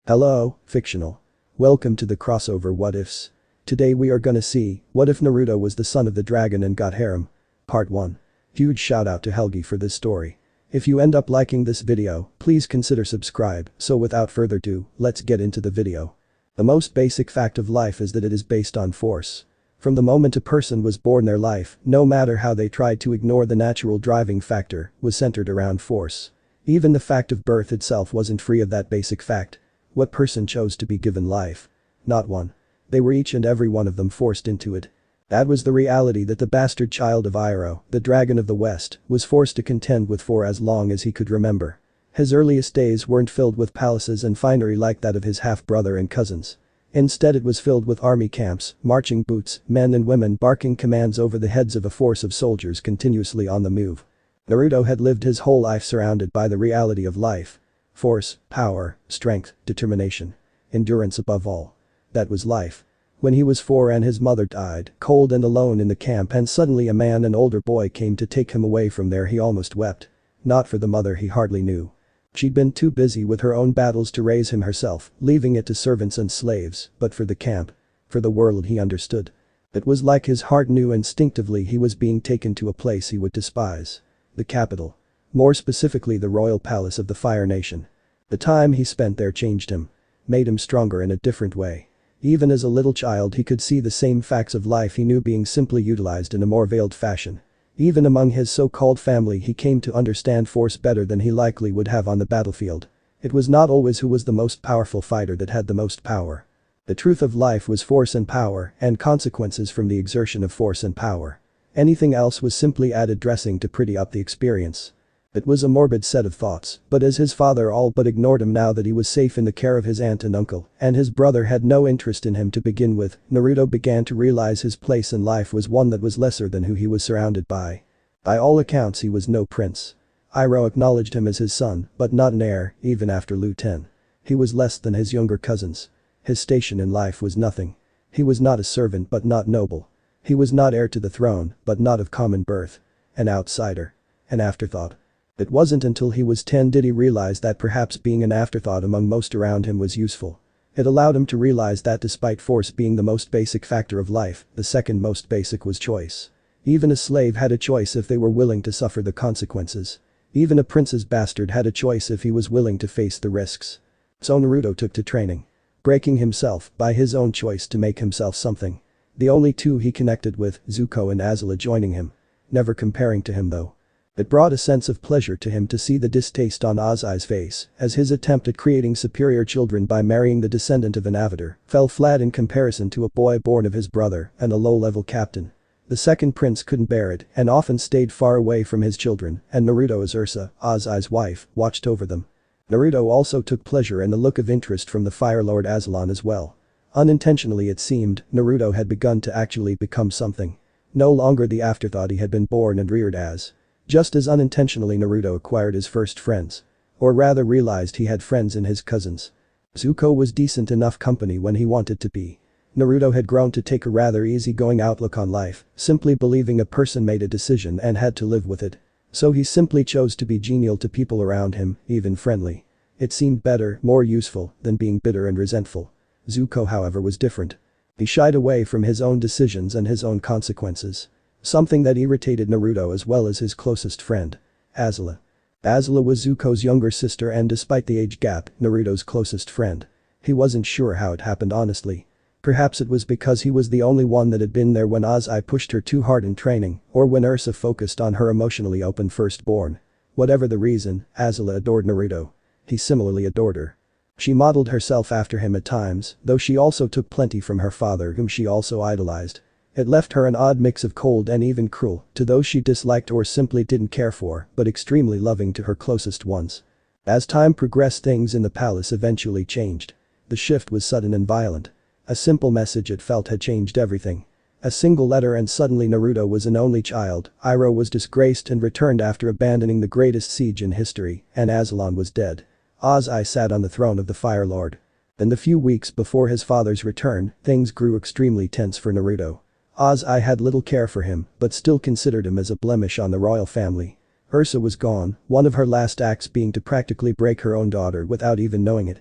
Hello, fictional. Welcome to the crossover What Ifs. Today we are gonna see, what if Naruto was the son of the dragon and got harem? Part 1. Huge shout out to Helghy for this story. If you end up liking this video, please consider subscribe, so without further ado, let's get into the video. The most basic fact of life is that it is based on force. From the moment a person was born, their life, no matter how they tried to ignore the natural driving factor, was centered around force. Even the fact of birth itself wasn't free of that basic fact. What person chose to be given life? Not one. They were each and every one of them forced into it. That was the reality that the bastard child of Iroh, the dragon of the West, was forced to contend with for as long as he could remember. His earliest days weren't filled with palaces and finery like that of his half-brother and cousins. Instead it was filled with army camps, marching boots, men and women barking commands over the heads of a force of soldiers continuously on the move. Naruto had lived his whole life surrounded by the reality of life. Force, power, strength, determination. Endurance above all. That was life. When he was 4 and his mother died, cold and alone in the camp, and suddenly a man, an older boy, came to take him away from there, he almost wept. Not for the mother he hardly knew. She'd been too busy with her own battles to raise him herself, leaving it to servants and slaves, but for the camp. For the world he understood. It was like his heart knew instinctively he was being taken to a place he would despise. The capital. More specifically the royal palace of the Fire Nation. The time he spent there changed him. Made him stronger in a different way. Even as a little child he could see the same facts of life he knew being simply utilized in a more veiled fashion. Even among his so-called family he came to understand force better than he likely would have on the battlefield. It was not always who was the most powerful fighter that had the most power. The truth of life was force and power, and consequences from the exertion of force and power. Anything else was simply added dressing to pretty up the experience. It was a morbid set of thoughts, but as his father all but ignored him now that he was safe in the care of his aunt and uncle, and his brother had no interest in him to begin with, Naruto began to realize his place in life was one that was lesser than who he was surrounded by. By all accounts he was no prince. Iroh acknowledged him as his son, but not an heir, even after Lu 10. He was less than his younger cousins. His station in life was nothing. He was not a servant but not noble. He was not heir to the throne, but not of common birth. An outsider. An afterthought. It wasn't until he was 10 did he realize that perhaps being an afterthought among most around him was useful. It allowed him to realize that despite force being the most basic factor of life, the second most basic was choice. Even a slave had a choice if they were willing to suffer the consequences. Even a prince's bastard had a choice if he was willing to face the risks. So Naruto took to training. Breaking himself by his own choice to make himself something. The only two he connected with, Zuko and Azula, joining him. Never comparing to him though. It brought a sense of pleasure to him to see the distaste on Ozai's face as his attempt at creating superior children by marrying the descendant of an avatar fell flat in comparison to a boy born of his brother and a low-level captain. The second prince couldn't bear it and often stayed far away from his children, and Naruto, as Ursa, Ozai's wife, watched over them. Naruto also took pleasure in the look of interest from the Fire Lord Aslan as well. Unintentionally it seemed, Naruto had begun to actually become something. No longer the afterthought he had been born and reared as. Just as unintentionally Naruto acquired his first friends. Or rather realized he had friends in his cousins. Zuko was decent enough company when he wanted to be. Naruto had grown to take a rather easygoing outlook on life, simply believing a person made a decision and had to live with it. So he simply chose to be genial to people around him, even friendly. It seemed better, more useful, than being bitter and resentful. Zuko, however, was different. He shied away from his own decisions and his own consequences. Something that irritated Naruto as well as his closest friend. Azula. Azula was Zuko's younger sister and despite the age gap, Naruto's closest friend. He wasn't sure how it happened honestly. Perhaps it was because he was the only one that had been there when Ozai pushed her too hard in training, or when Ursa focused on her emotionally open firstborn. Whatever the reason, Azula adored Naruto. He similarly adored her. She modeled herself after him at times, though she also took plenty from her father whom she also idolized. It left her an odd mix of cold and even cruel to those she disliked or simply didn't care for, but extremely loving to her closest ones. As time progressed, things in the palace eventually changed. The shift was sudden and violent. A simple message, it felt, had changed everything. A single letter and suddenly Naruto was an only child, Iroh was disgraced and returned after abandoning the greatest siege in history, and Aslan was dead. Ozai sat on the throne of the Fire Lord. In the few weeks before his father's return, things grew extremely tense for Naruto. Ozai had little care for him, but still considered him as a blemish on the royal family. Ursa was gone, one of her last acts being to practically break her own daughter without even knowing it.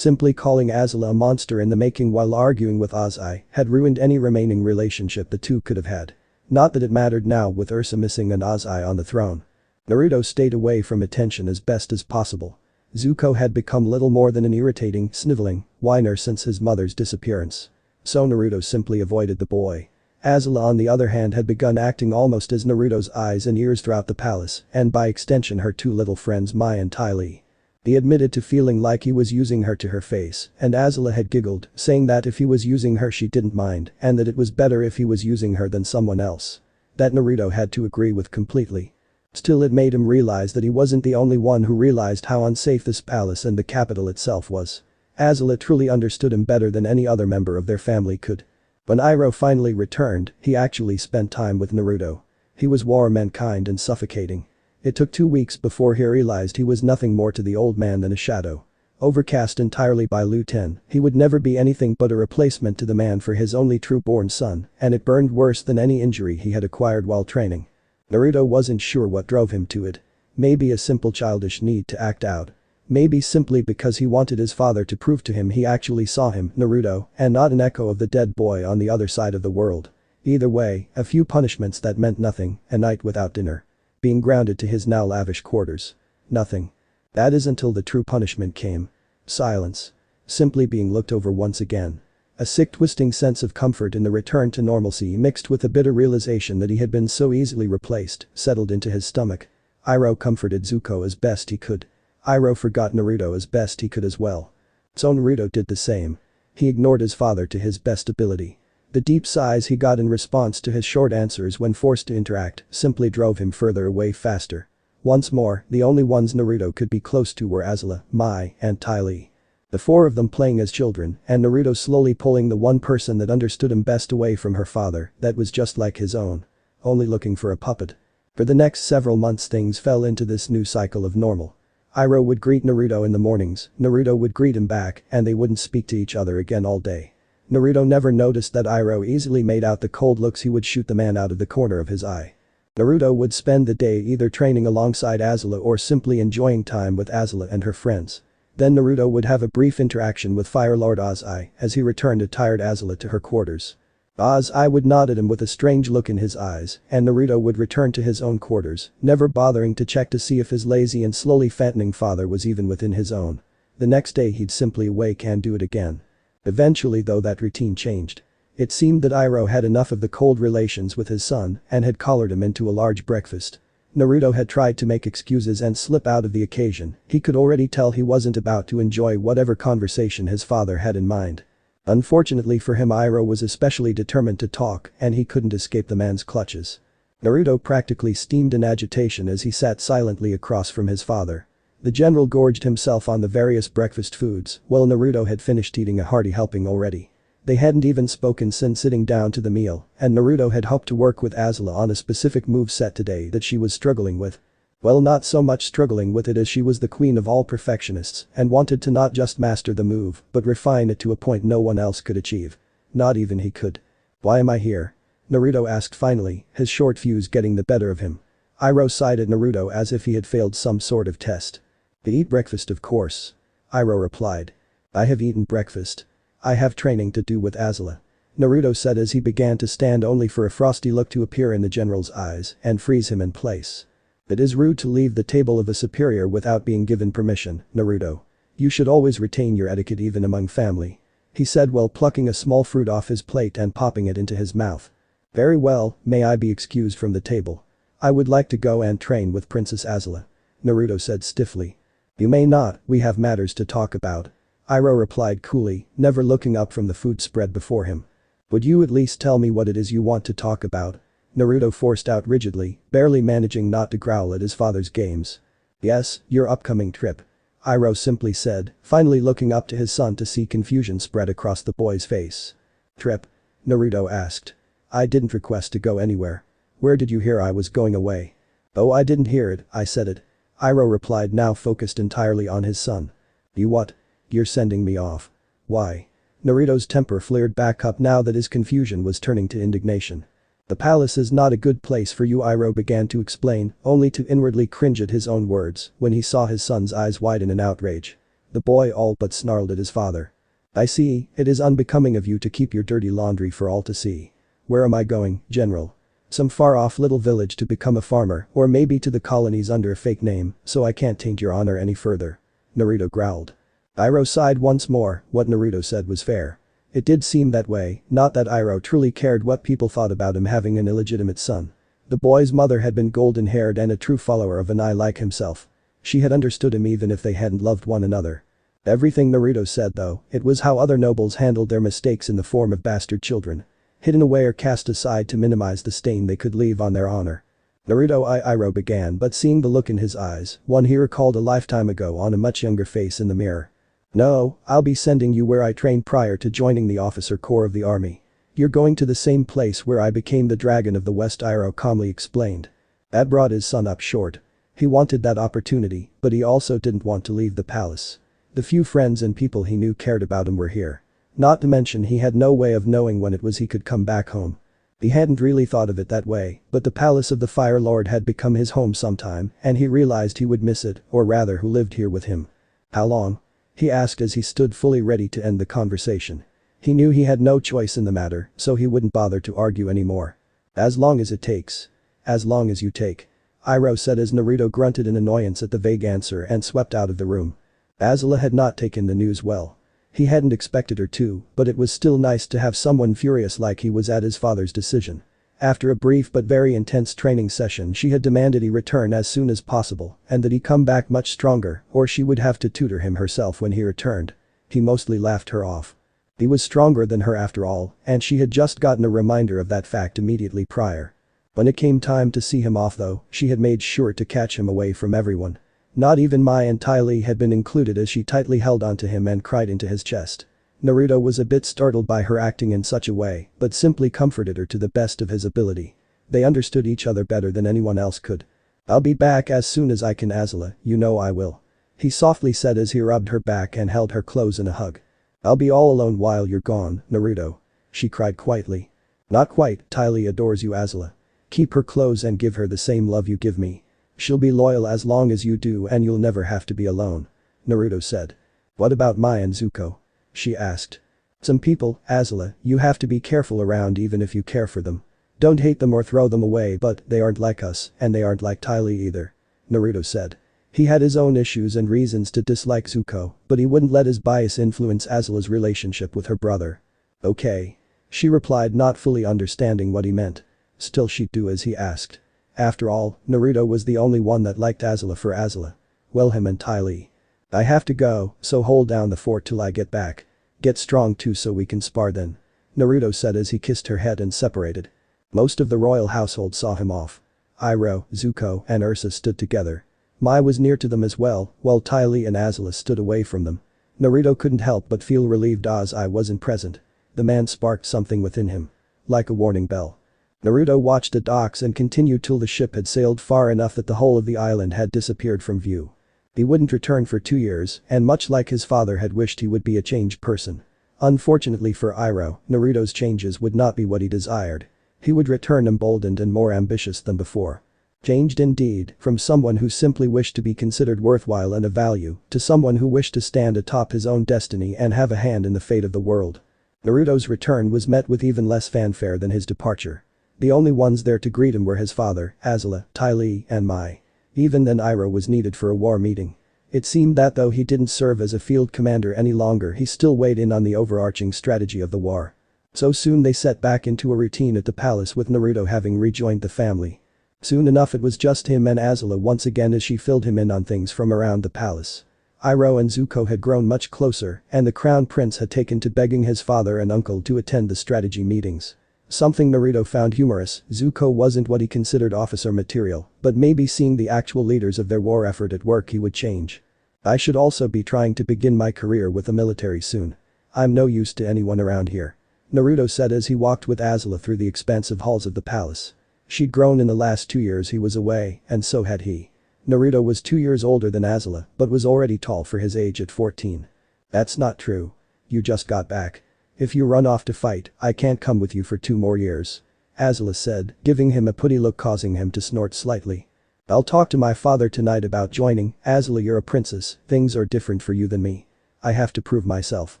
Simply calling Azula a monster in the making while arguing with Ozai had ruined any remaining relationship the two could have had. Not that it mattered now with Ursa missing and Ozai on the throne. Naruto stayed away from attention as best as possible. Zuko had become little more than an irritating, sniveling whiner since his mother's disappearance. So Naruto simply avoided the boy. Azula on the other hand had begun acting almost as Naruto's eyes and ears throughout the palace and by extension her two little friends Mai and Ty Lee. He admitted to feeling like he was using her to her face and Azula had giggled, saying that if he was using her she didn't mind and that it was better if he was using her than someone else. That Naruto had to agree with completely. Still it made him realize that he wasn't the only one who realized how unsafe this palace and the capital itself was. Azula truly understood him better than any other member of their family could. When Iroh finally returned, he actually spent time with Naruto. He was warm and kind and suffocating. It took 2 weeks before he realized he was nothing more to the old man than a shadow. Overcast entirely by Lu-10, he would never be anything but a replacement to the man for his only true-born son, and it burned worse than any injury he had acquired while training. Naruto wasn't sure what drove him to it. Maybe a simple childish need to act out. Maybe simply because he wanted his father to prove to him he actually saw him, Naruto, and not an echo of the dead boy on the other side of the world. Either way, a few punishments that meant nothing, a night without dinner. Being grounded to his now lavish quarters. Nothing. That is until the true punishment came. Silence. Simply being looked over once again. A sick twisting sense of comfort in the return to normalcy mixed with a bitter realization that he had been so easily replaced settled into his stomach. Iroh comforted Zuko as best he could. Iroh forgot Naruto as best he could as well. So Naruto did the same. He ignored his father to his best ability. The deep sighs he got in response to his short answers when forced to interact simply drove him further away faster. Once more, the only ones Naruto could be close to were Azula, Mai, and Ty Lee. The four of them playing as children, and Naruto slowly pulling the one person that understood him best away from her father that was just like his own. Only looking for a puppet. For the next several months things fell into this new cycle of normal. Iroh would greet Naruto in the mornings, Naruto would greet him back, and they wouldn't speak to each other again all day. Naruto never noticed that Iroh easily made out the cold looks he would shoot the man out of the corner of his eye. Naruto would spend the day either training alongside Azula or simply enjoying time with Azula and her friends. Then Naruto would have a brief interaction with Fire Lord Ozai as he returned a tired Azula to her quarters. Ozai would nod at him with a strange look in his eyes, and Naruto would return to his own quarters, never bothering to check to see if his lazy and slowly fattening father was even within his own. The next day he'd simply wake and do it again. Eventually though that routine changed. It seemed that Iroh had enough of the cold relations with his son and had collared him into a large breakfast. Naruto had tried to make excuses and slip out of the occasion, he could already tell he wasn't about to enjoy whatever conversation his father had in mind. Unfortunately for him Iroh was especially determined to talk and he couldn't escape the man's clutches. Naruto practically steamed in agitation as he sat silently across from his father. The general gorged himself on the various breakfast foods while Naruto had finished eating a hearty helping already. They hadn't even spoken since sitting down to the meal, and Naruto had hoped to work with Azula on a specific move set today that she was struggling with. Well, not so much struggling with it as she was the queen of all perfectionists and wanted to not just master the move but refine it to a point no one else could achieve. Not even he could. "Why am I here?" Naruto asked finally, his short fuse getting the better of him. Iroh sighed at Naruto as if he had failed some sort of test. "To eat breakfast of course." Iroh replied. "I have eaten breakfast. I have training to do with Azula," Naruto said as he began to stand only for a frosty look to appear in the general's eyes and freeze him in place. "It is rude to leave the table of a superior without being given permission, Naruto. You should always retain your etiquette even among family," he said while plucking a small fruit off his plate and popping it into his mouth. "Very well, may I be excused from the table? I would like to go and train with Princess Azula," Naruto said stiffly. "You may not, we have matters to talk about," Iroh replied coolly, never looking up from the food spread before him. "Would you at least tell me what it is you want to talk about?" Naruto forced out rigidly, barely managing not to growl at his father's games. "Yes, your upcoming trip," Iroh simply said, finally looking up to his son to see confusion spread across the boy's face. "Trip?" Naruto asked. "I didn't request to go anywhere. Where did you hear I was going away?" "Oh, I didn't hear it, I said it," Iroh replied, now focused entirely on his son. "You what? You're sending me off. Why?" Naruto's temper flared back up now that his confusion was turning to indignation. "The palace is not a good place for you," Iroh began to explain, only to inwardly cringe at his own words when he saw his son's eyes widen in outrage. The boy all but snarled at his father. I see, it is unbecoming of you to keep your dirty laundry for all to see. Where am I going, General? Some far-off little village to become a farmer, or maybe to the colonies under a fake name, so I can't taint your honor any further. Naruto growled. Iroh sighed once more. What Naruto said was fair. It did seem that way, not that Iroh truly cared what people thought about him having an illegitimate son. The boy's mother had been golden-haired and a true follower of an eye like himself. She had understood him even if they hadn't loved one another. Everything Naruto said though, it was how other nobles handled their mistakes in the form of bastard children. Hidden away or cast aside to minimize the stain they could leave on their honor. Iroh began, but seeing the look in his eyes, one he recalled a lifetime ago on a much younger face in the mirror. No, I'll be sending you where I trained prior to joining the officer corps of the army. You're going to the same place where I became the Dragon of the West, Iroh calmly explained. That brought his son up short. He wanted that opportunity, but he also didn't want to leave the palace. The few friends and people he knew cared about him were here. Not to mention he had no way of knowing when it was he could come back home. He hadn't really thought of it that way, but the palace of the Fire Lord had become his home sometime, and he realized he would miss it, or rather who lived here with him. How long? He asked as he stood fully ready to end the conversation. He knew he had no choice in the matter, so he wouldn't bother to argue anymore. As long as it takes. As long as you take. Iroh said as Naruto grunted in annoyance at the vague answer and swept out of the room. Azula had not taken the news well. He hadn't expected her to, but it was still nice to have someone furious like he was at his father's decision. After a brief but very intense training session, she had demanded he return as soon as possible and that he come back much stronger or she would have to tutor him herself when he returned. He mostly laughed her off. He was stronger than her after all, and she had just gotten a reminder of that fact immediately prior. When it came time to see him off though, she had made sure to catch him away from everyone. Not even Mai and Ty Lee had been included as she tightly held onto him and cried into his chest. Naruto was a bit startled by her acting in such a way, but simply comforted her to the best of his ability. They understood each other better than anyone else could. I'll be back as soon as I can, Azula, you know I will. He softly said as he rubbed her back and held her close in a hug. I'll be all alone while you're gone, Naruto. She cried quietly. Not quite, Ty Lee adores you, Azula. Keep her close and give her the same love you give me. She'll be loyal as long as you do and you'll never have to be alone. Naruto said. What about Mai and Zuko? She asked. Some people, Azula, you have to be careful around even if you care for them. Don't hate them or throw them away, but they aren't like us and they aren't like Ty Lee either. Naruto said. He had his own issues and reasons to dislike Zuko, but he wouldn't let his bias influence Azula's relationship with her brother. Okay. She replied, not fully understanding what he meant. Still she'd do as he asked. After all, Naruto was the only one that liked Azula for Azula. Well, him and Ty Lee. I have to go, so hold down the fort till I get back. Get strong too so we can spar then. Naruto said as he kissed her head and separated. Most of the royal household saw him off. Iroh, Zuko, and Ursa stood together. Mai was near to them as well, while Ty Lee and Azula stood away from them. Naruto couldn't help but feel relieved Ai wasn't present. The man sparked something within him. Like a warning bell. Naruto watched the docks and continued till the ship had sailed far enough that the whole of the island had disappeared from view. He wouldn't return for 2 years, and much like his father had wished he would be a changed person. Unfortunately for Iroh, Naruto's changes would not be what he desired. He would return emboldened and more ambitious than before. Changed indeed, from someone who simply wished to be considered worthwhile and of value, to someone who wished to stand atop his own destiny and have a hand in the fate of the world. Naruto's return was met with even less fanfare than his departure. The only ones there to greet him were his father, Azula, Ty Lee, and Mai. Even then Iroh was needed for a war meeting. It seemed that though he didn't serve as a field commander any longer, he still weighed in on the overarching strategy of the war. So soon they set back into a routine at the palace with Naruto having rejoined the family. Soon enough it was just him and Azula once again as she filled him in on things from around the palace. Iroh and Zuko had grown much closer and the crown prince had taken to begging his father and uncle to attend the strategy meetings. Something Naruto found humorous, Zuko wasn't what he considered officer material, but maybe seeing the actual leaders of their war effort at work he would change. I should also be trying to begin my career with the military soon. I'm no use to anyone around here. Naruto said as he walked with Azula through the expansive halls of the palace. She'd grown in the last 2 years he was away, and so had he. Naruto was 2 years older than Azula, but was already tall for his age at 14. That's not true. You just got back. If you run off to fight, I can't come with you for 2 more years. Azula said, giving him a putty look causing him to snort slightly. I'll talk to my father tonight about joining. Azula, you're a princess, things are different for you than me. I have to prove myself.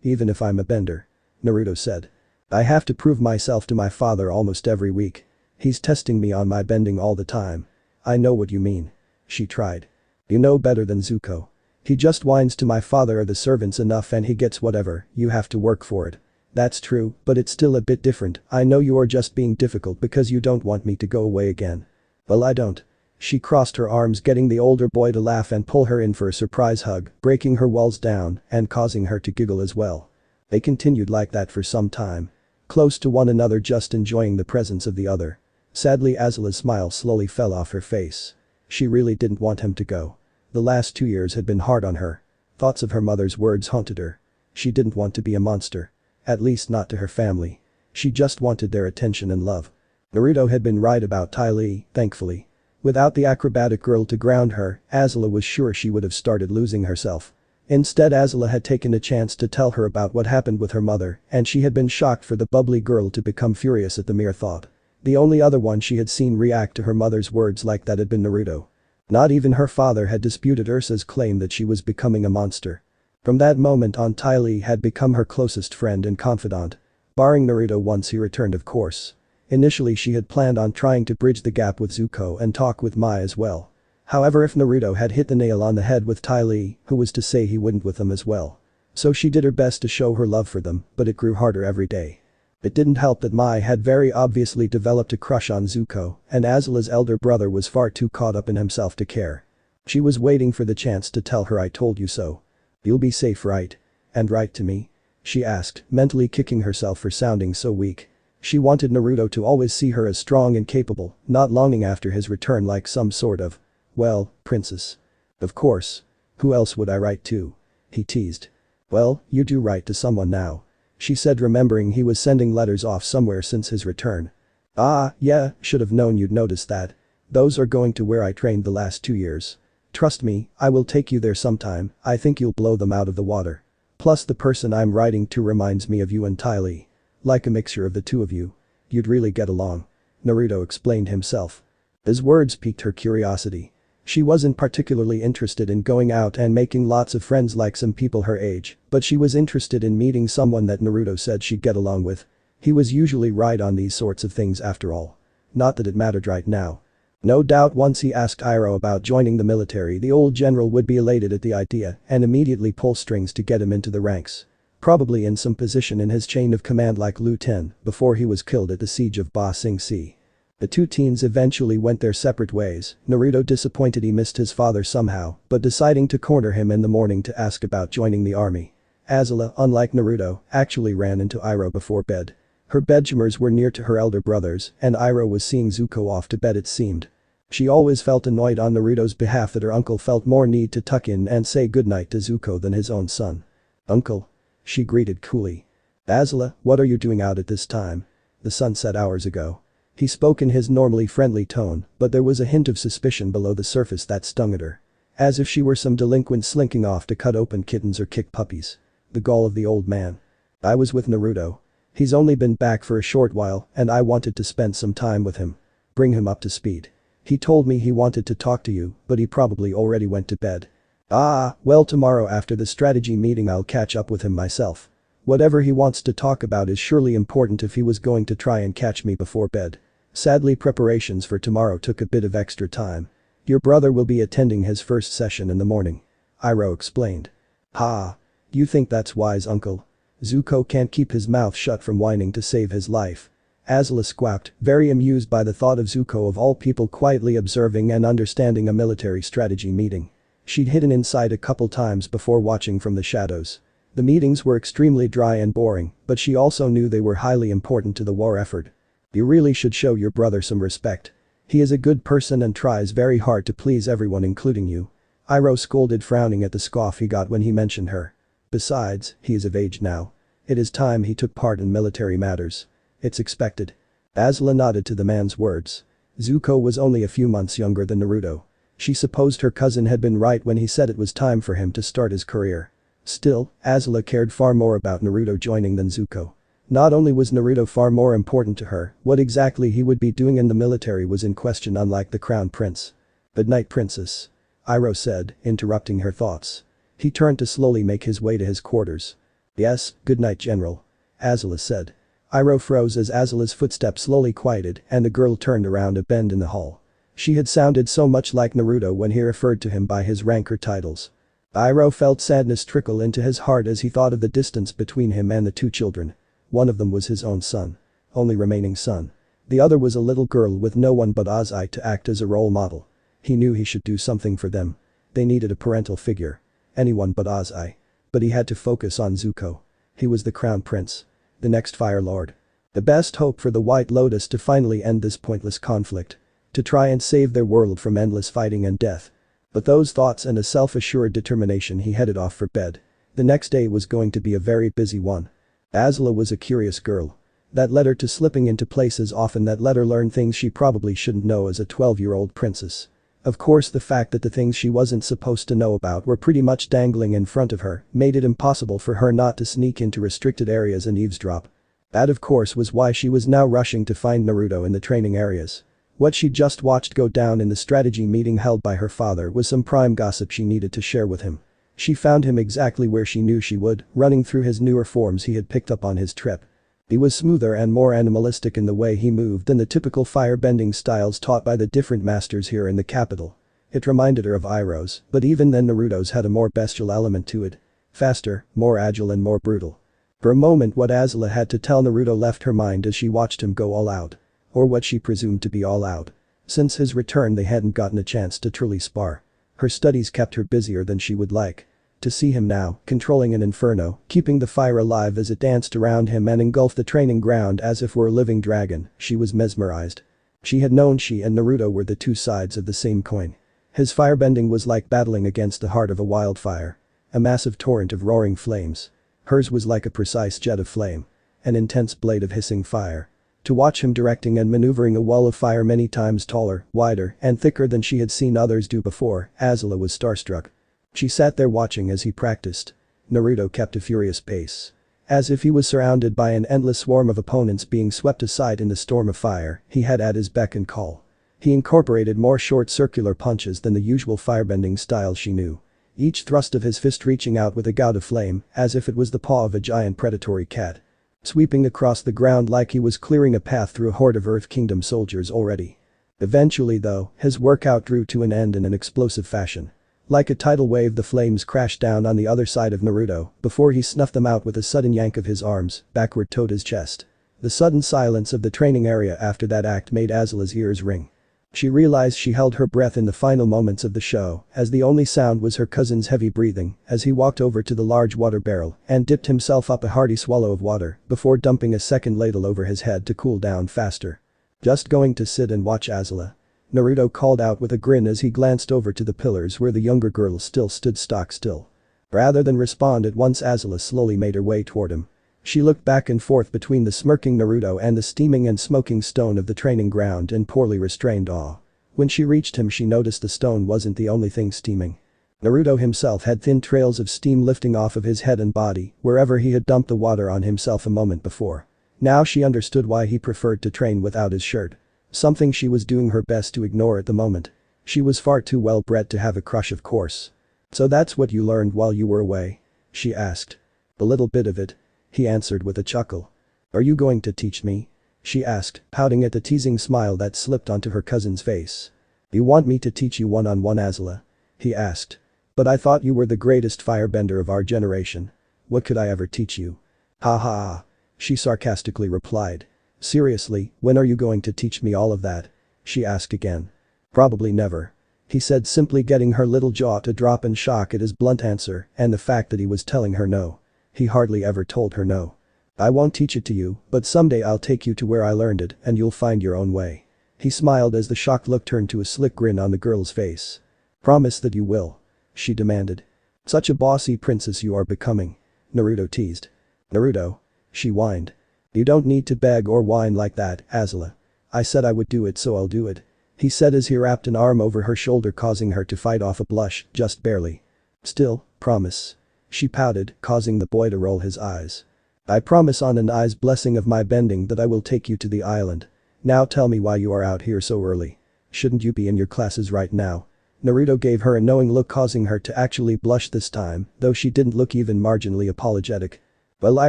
Even if I'm a bender. Naruto said. I have to prove myself to my father almost every week. He's testing me on my bending all the time. I know what you mean. She tried. You know better than Zuko. He just whines to my father or the servants enough and he gets whatever, you have to work for it. That's true, but it's still a bit different. I know you are just being difficult because you don't want me to go away again. Well, I don't. She crossed her arms, getting the older boy to laugh and pull her in for a surprise hug, breaking her walls down and causing her to giggle as well. They continued like that for some time. Close to one another, just enjoying the presence of the other. Sadly, Azula's smile slowly fell off her face. She really didn't want him to go. The last 2 years had been hard on her. Thoughts of her mother's words haunted her. She didn't want to be a monster. At least not to her family. She just wanted their attention and love. Naruto had been right about Ty Lee, thankfully. Without the acrobatic girl to ground her, Azula was sure she would have started losing herself. Instead, Azula had taken a chance to tell her about what happened with her mother, and she had been shocked for the bubbly girl to become furious at the mere thought. The only other one she had seen react to her mother's words like that had been Naruto. Not even her father had disputed Ursa's claim that she was becoming a monster. From that moment on, Ty Lee had become her closest friend and confidant. Barring Naruto once he returned, of course. Initially, she had planned on trying to bridge the gap with Zuko and talk with Mai as well. However, if Naruto had hit the nail on the head with Ty Lee, who was to say he wouldn't with them as well? So she did her best to show her love for them, but it grew harder every day. It didn't help that Mai had very obviously developed a crush on Zuko, and Azula's elder brother was far too caught up in himself to care. She was waiting for the chance to tell her, I told you so. You'll be safe, right? And right to me? She asked, mentally kicking herself for sounding so weak. She wanted Naruto to always see her as strong and capable, not longing after his return like some sort of, well, princess. Of course. Who else would I write to? He teased. Well, you do write to someone now. She said, remembering he was sending letters off somewhere since his return. Ah, yeah, should have known you'd notice that. Those are going to where I trained the last 2 years. Trust me, I will take you there sometime. I think you'll blow them out of the water. Plus the person I'm writing to reminds me of you and Ty Lee. Like a mixture of the two of you. You'd really get along. Naruto explained himself. His words piqued her curiosity. She wasn't particularly interested in going out and making lots of friends like some people her age, but she was interested in meeting someone that Naruto said she'd get along with. He was usually right on these sorts of things after all. Not that it mattered right now. No doubt once he asked Iroh about joining the military, the old general would be elated at the idea and immediately pull strings to get him into the ranks. Probably in some position in his chain of command like Lieutenant before he was killed at the siege of Ba Sing Se. The two teens eventually went their separate ways, Naruto disappointed he missed his father somehow, but deciding to corner him in the morning to ask about joining the army. Azula, unlike Naruto, actually ran into Iroh before bed. Her bedchambers were near to her elder brothers, and Iroh was seeing Zuko off to bed, it seemed. She always felt annoyed on Naruto's behalf that her uncle felt more need to tuck in and say goodnight to Zuko than his own son. Uncle? She greeted coolly. Azula, what are you doing out at this time? The sun set hours ago. He spoke in his normally friendly tone, but there was a hint of suspicion below the surface that stung at her. As if she were some delinquent slinking off to cut open kittens or kick puppies. The gall of the old man. I was with Naruto. He's only been back for a short while and I wanted to spend some time with him. Bring him up to speed. He told me he wanted to talk to you, but he probably already went to bed. Ah, well, tomorrow after the strategy meeting I'll catch up with him myself. Whatever he wants to talk about is surely important if he was going to try and catch me before bed. Sadly, preparations for tomorrow took a bit of extra time. Your brother will be attending his first session in the morning. Iroh explained. Ha. You think that's wise, uncle? Zuko can't keep his mouth shut from whining to save his life. Azula squawked, very amused by the thought of Zuko of all people quietly observing and understanding a military strategy meeting. She'd hidden inside a couple times before watching from the shadows. The meetings were extremely dry and boring, but she also knew they were highly important to the war effort. You really should show your brother some respect. He is a good person and tries very hard to please everyone including you. Iroh scolded, frowning at the scoff he got when he mentioned her. Besides, he is of age now. It is time he took part in military matters. It's expected. Azula nodded to the man's words. Zuko was only a few months younger than Naruto. She supposed her cousin had been right when he said it was time for him to start his career. Still, Azula cared far more about Naruto joining than Zuko. Not only was Naruto far more important to her, what exactly he would be doing in the military was in question, unlike the crown prince. "Good night, princess," Iroh said, interrupting her thoughts. He turned to slowly make his way to his quarters. "Yes, good night, General," Azula said. Iroh froze as Azula's footsteps slowly quieted and the girl turned around a bend in the hall. She had sounded so much like Naruto when he referred to him by his rank or titles. Iroh felt sadness trickle into his heart as he thought of the distance between him and the two children. One of them was his own son. Only remaining son. The other was a little girl with no one but Ozai to act as a role model. He knew he should do something for them. They needed a parental figure. Anyone but Ozai. But he had to focus on Zuko. He was the crown prince. The next Fire Lord. The best hope for the White Lotus to finally end this pointless conflict. To try and save their world from endless fighting and death. With those thoughts and a self-assured determination he headed off for bed. The next day was going to be a very busy one. Azula was a curious girl. That led her to slipping into places often that let her learn things she probably shouldn't know as a 12-year-old princess. Of course the fact that the things she wasn't supposed to know about were pretty much dangling in front of her made it impossible for her not to sneak into restricted areas and eavesdrop. That of course was why she was now rushing to find Naruto in the training areas. What she just watched go down in the strategy meeting held by her father was some prime gossip she needed to share with him. She found him exactly where she knew she would, running through his newer forms he had picked up on his trip. He was smoother and more animalistic in the way he moved than the typical firebending styles taught by the different masters here in the capital. It reminded her of Iroh's, but even then Naruto's had a more bestial element to it. Faster, more agile and more brutal. For a moment what Azula had to tell Naruto left her mind as she watched him go all out. Or what she presumed to be all out. Since his return they hadn't gotten a chance to truly spar. Her studies kept her busier than she would like. To see him now, controlling an inferno, keeping the fire alive as it danced around him and engulfed the training ground as if were a living dragon, she was mesmerized. She had known she and Naruto were the two sides of the same coin. His firebending was like battling against the heart of a wildfire. A massive torrent of roaring flames. Hers was like a precise jet of flame. An intense blade of hissing fire. To watch him directing and maneuvering a wall of fire many times taller, wider, and thicker than she had seen others do before, Azula was starstruck. She sat there watching as he practiced. Naruto kept a furious pace. As if he was surrounded by an endless swarm of opponents being swept aside in the storm of fire he had at his beck and call. He incorporated more short circular punches than the usual firebending style she knew. Each thrust of his fist reaching out with a gout of flame as if it was the paw of a giant predatory cat. Sweeping across the ground like he was clearing a path through a horde of Earth Kingdom soldiers already. Eventually though, his workout drew to an end in an explosive fashion. Like a tidal wave the flames crashed down on the other side of Naruto before he snuffed them out with a sudden yank of his arms backward toward his chest. The sudden silence of the training area after that act made Azula's ears ring. She realized she held her breath in the final moments of the show as the only sound was her cousin's heavy breathing as he walked over to the large water barrel and dipped himself up a hearty swallow of water before dumping a second ladle over his head to cool down faster. "Just going to sit and watch Azula?" Naruto called out with a grin as he glanced over to the pillars where the younger girl still stood stock still. Rather than respond at once Azula slowly made her way toward him. She looked back and forth between the smirking Naruto and the steaming and smoking stone of the training ground in poorly restrained awe. When she reached him she noticed the stone wasn't the only thing steaming. Naruto himself had thin trails of steam lifting off of his head and body wherever he had dumped the water on himself a moment before. Now she understood why he preferred to train without his shirt. Something she was doing her best to ignore at the moment. She was far too well bred to have a crush of course. "So that's what you learned while you were away?" she asked. "A little bit of it," he answered with a chuckle. "Are you going to teach me?" she asked, pouting at the teasing smile that slipped onto her cousin's face. "You want me to teach you one-on-one, Azula?" he asked. "But I thought you were the greatest firebender of our generation. What could I ever teach you?" "Ha ha ha," she sarcastically replied. "Seriously, when are you going to teach me all of that?" she asked again. "Probably never," he said, simply getting her little jaw to drop in shock at his blunt answer and the fact that he was telling her no. He hardly ever told her no. "I won't teach it to you, but someday I'll take you to where I learned it and you'll find your own way." He smiled as the shocked look turned to a slick grin on the girl's face. "Promise that you will," she demanded. "Such a bossy princess you are becoming," Naruto teased. "Naruto," she whined. "You don't need to beg or whine like that, Azula. I said I would do it so I'll do it," he said as he wrapped an arm over her shoulder causing her to fight off a blush, just barely. "Still, promise," she pouted, causing the boy to roll his eyes. "I promise on an eye's blessing of my bending that I will take you to the island. Now tell me why you are out here so early." Shouldn't you be in your classes right now? Naruto gave her a knowing look, causing her to actually blush this time, though she didn't look even marginally apologetic. Well, I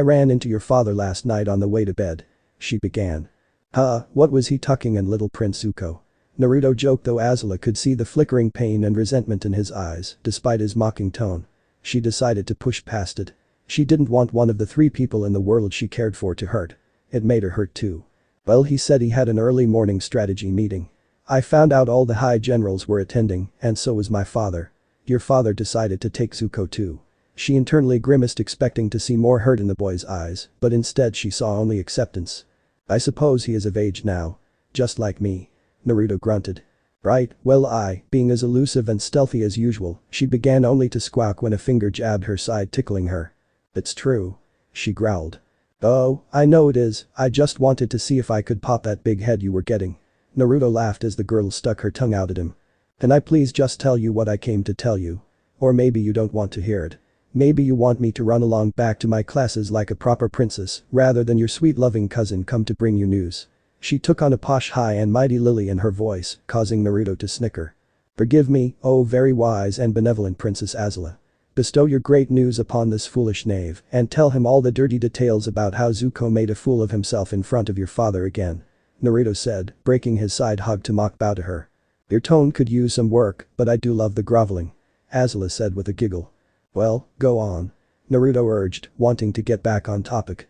ran into your father last night on the way to bed. She began. Huh, what was he tucking in, little Prince Zuko? Naruto joked, though Azula could see the flickering pain and resentment in his eyes, despite his mocking tone. She decided to push past it. She didn't want one of the 3 people in the world she cared for to hurt. It made her hurt too. Well, he said he had an early morning strategy meeting. I found out all the high generals were attending, and so was my father. Your father decided to take Zuko too. She internally grimaced, expecting to see more hurt in the boy's eyes, but instead she saw only acceptance. I suppose he is of age now. Just like me. Naruto grunted. Right, well, being as elusive and stealthy as usual, she began only to squawk when a finger jabbed her side, tickling her. It's true. She growled. Oh, I know it is, I just wanted to see if I could pop that big head you were getting. Naruto laughed as the girl stuck her tongue out at him. Can I please just tell you what I came to tell you? Or maybe you don't want to hear it. Maybe you want me to run along back to my classes like a proper princess, rather than your sweet loving cousin come to bring you news. She took on a posh high and mighty lily in her voice, causing Naruto to snicker. Forgive me, oh very wise and benevolent Princess Azula. Bestow your great news upon this foolish knave and tell him all the dirty details about how Zuko made a fool of himself in front of your father again. Naruto said, breaking his side hug to mock bow to her. Your tone could use some work, but I do love the groveling. Azula said with a giggle. Well, go on. Naruto urged, wanting to get back on topic.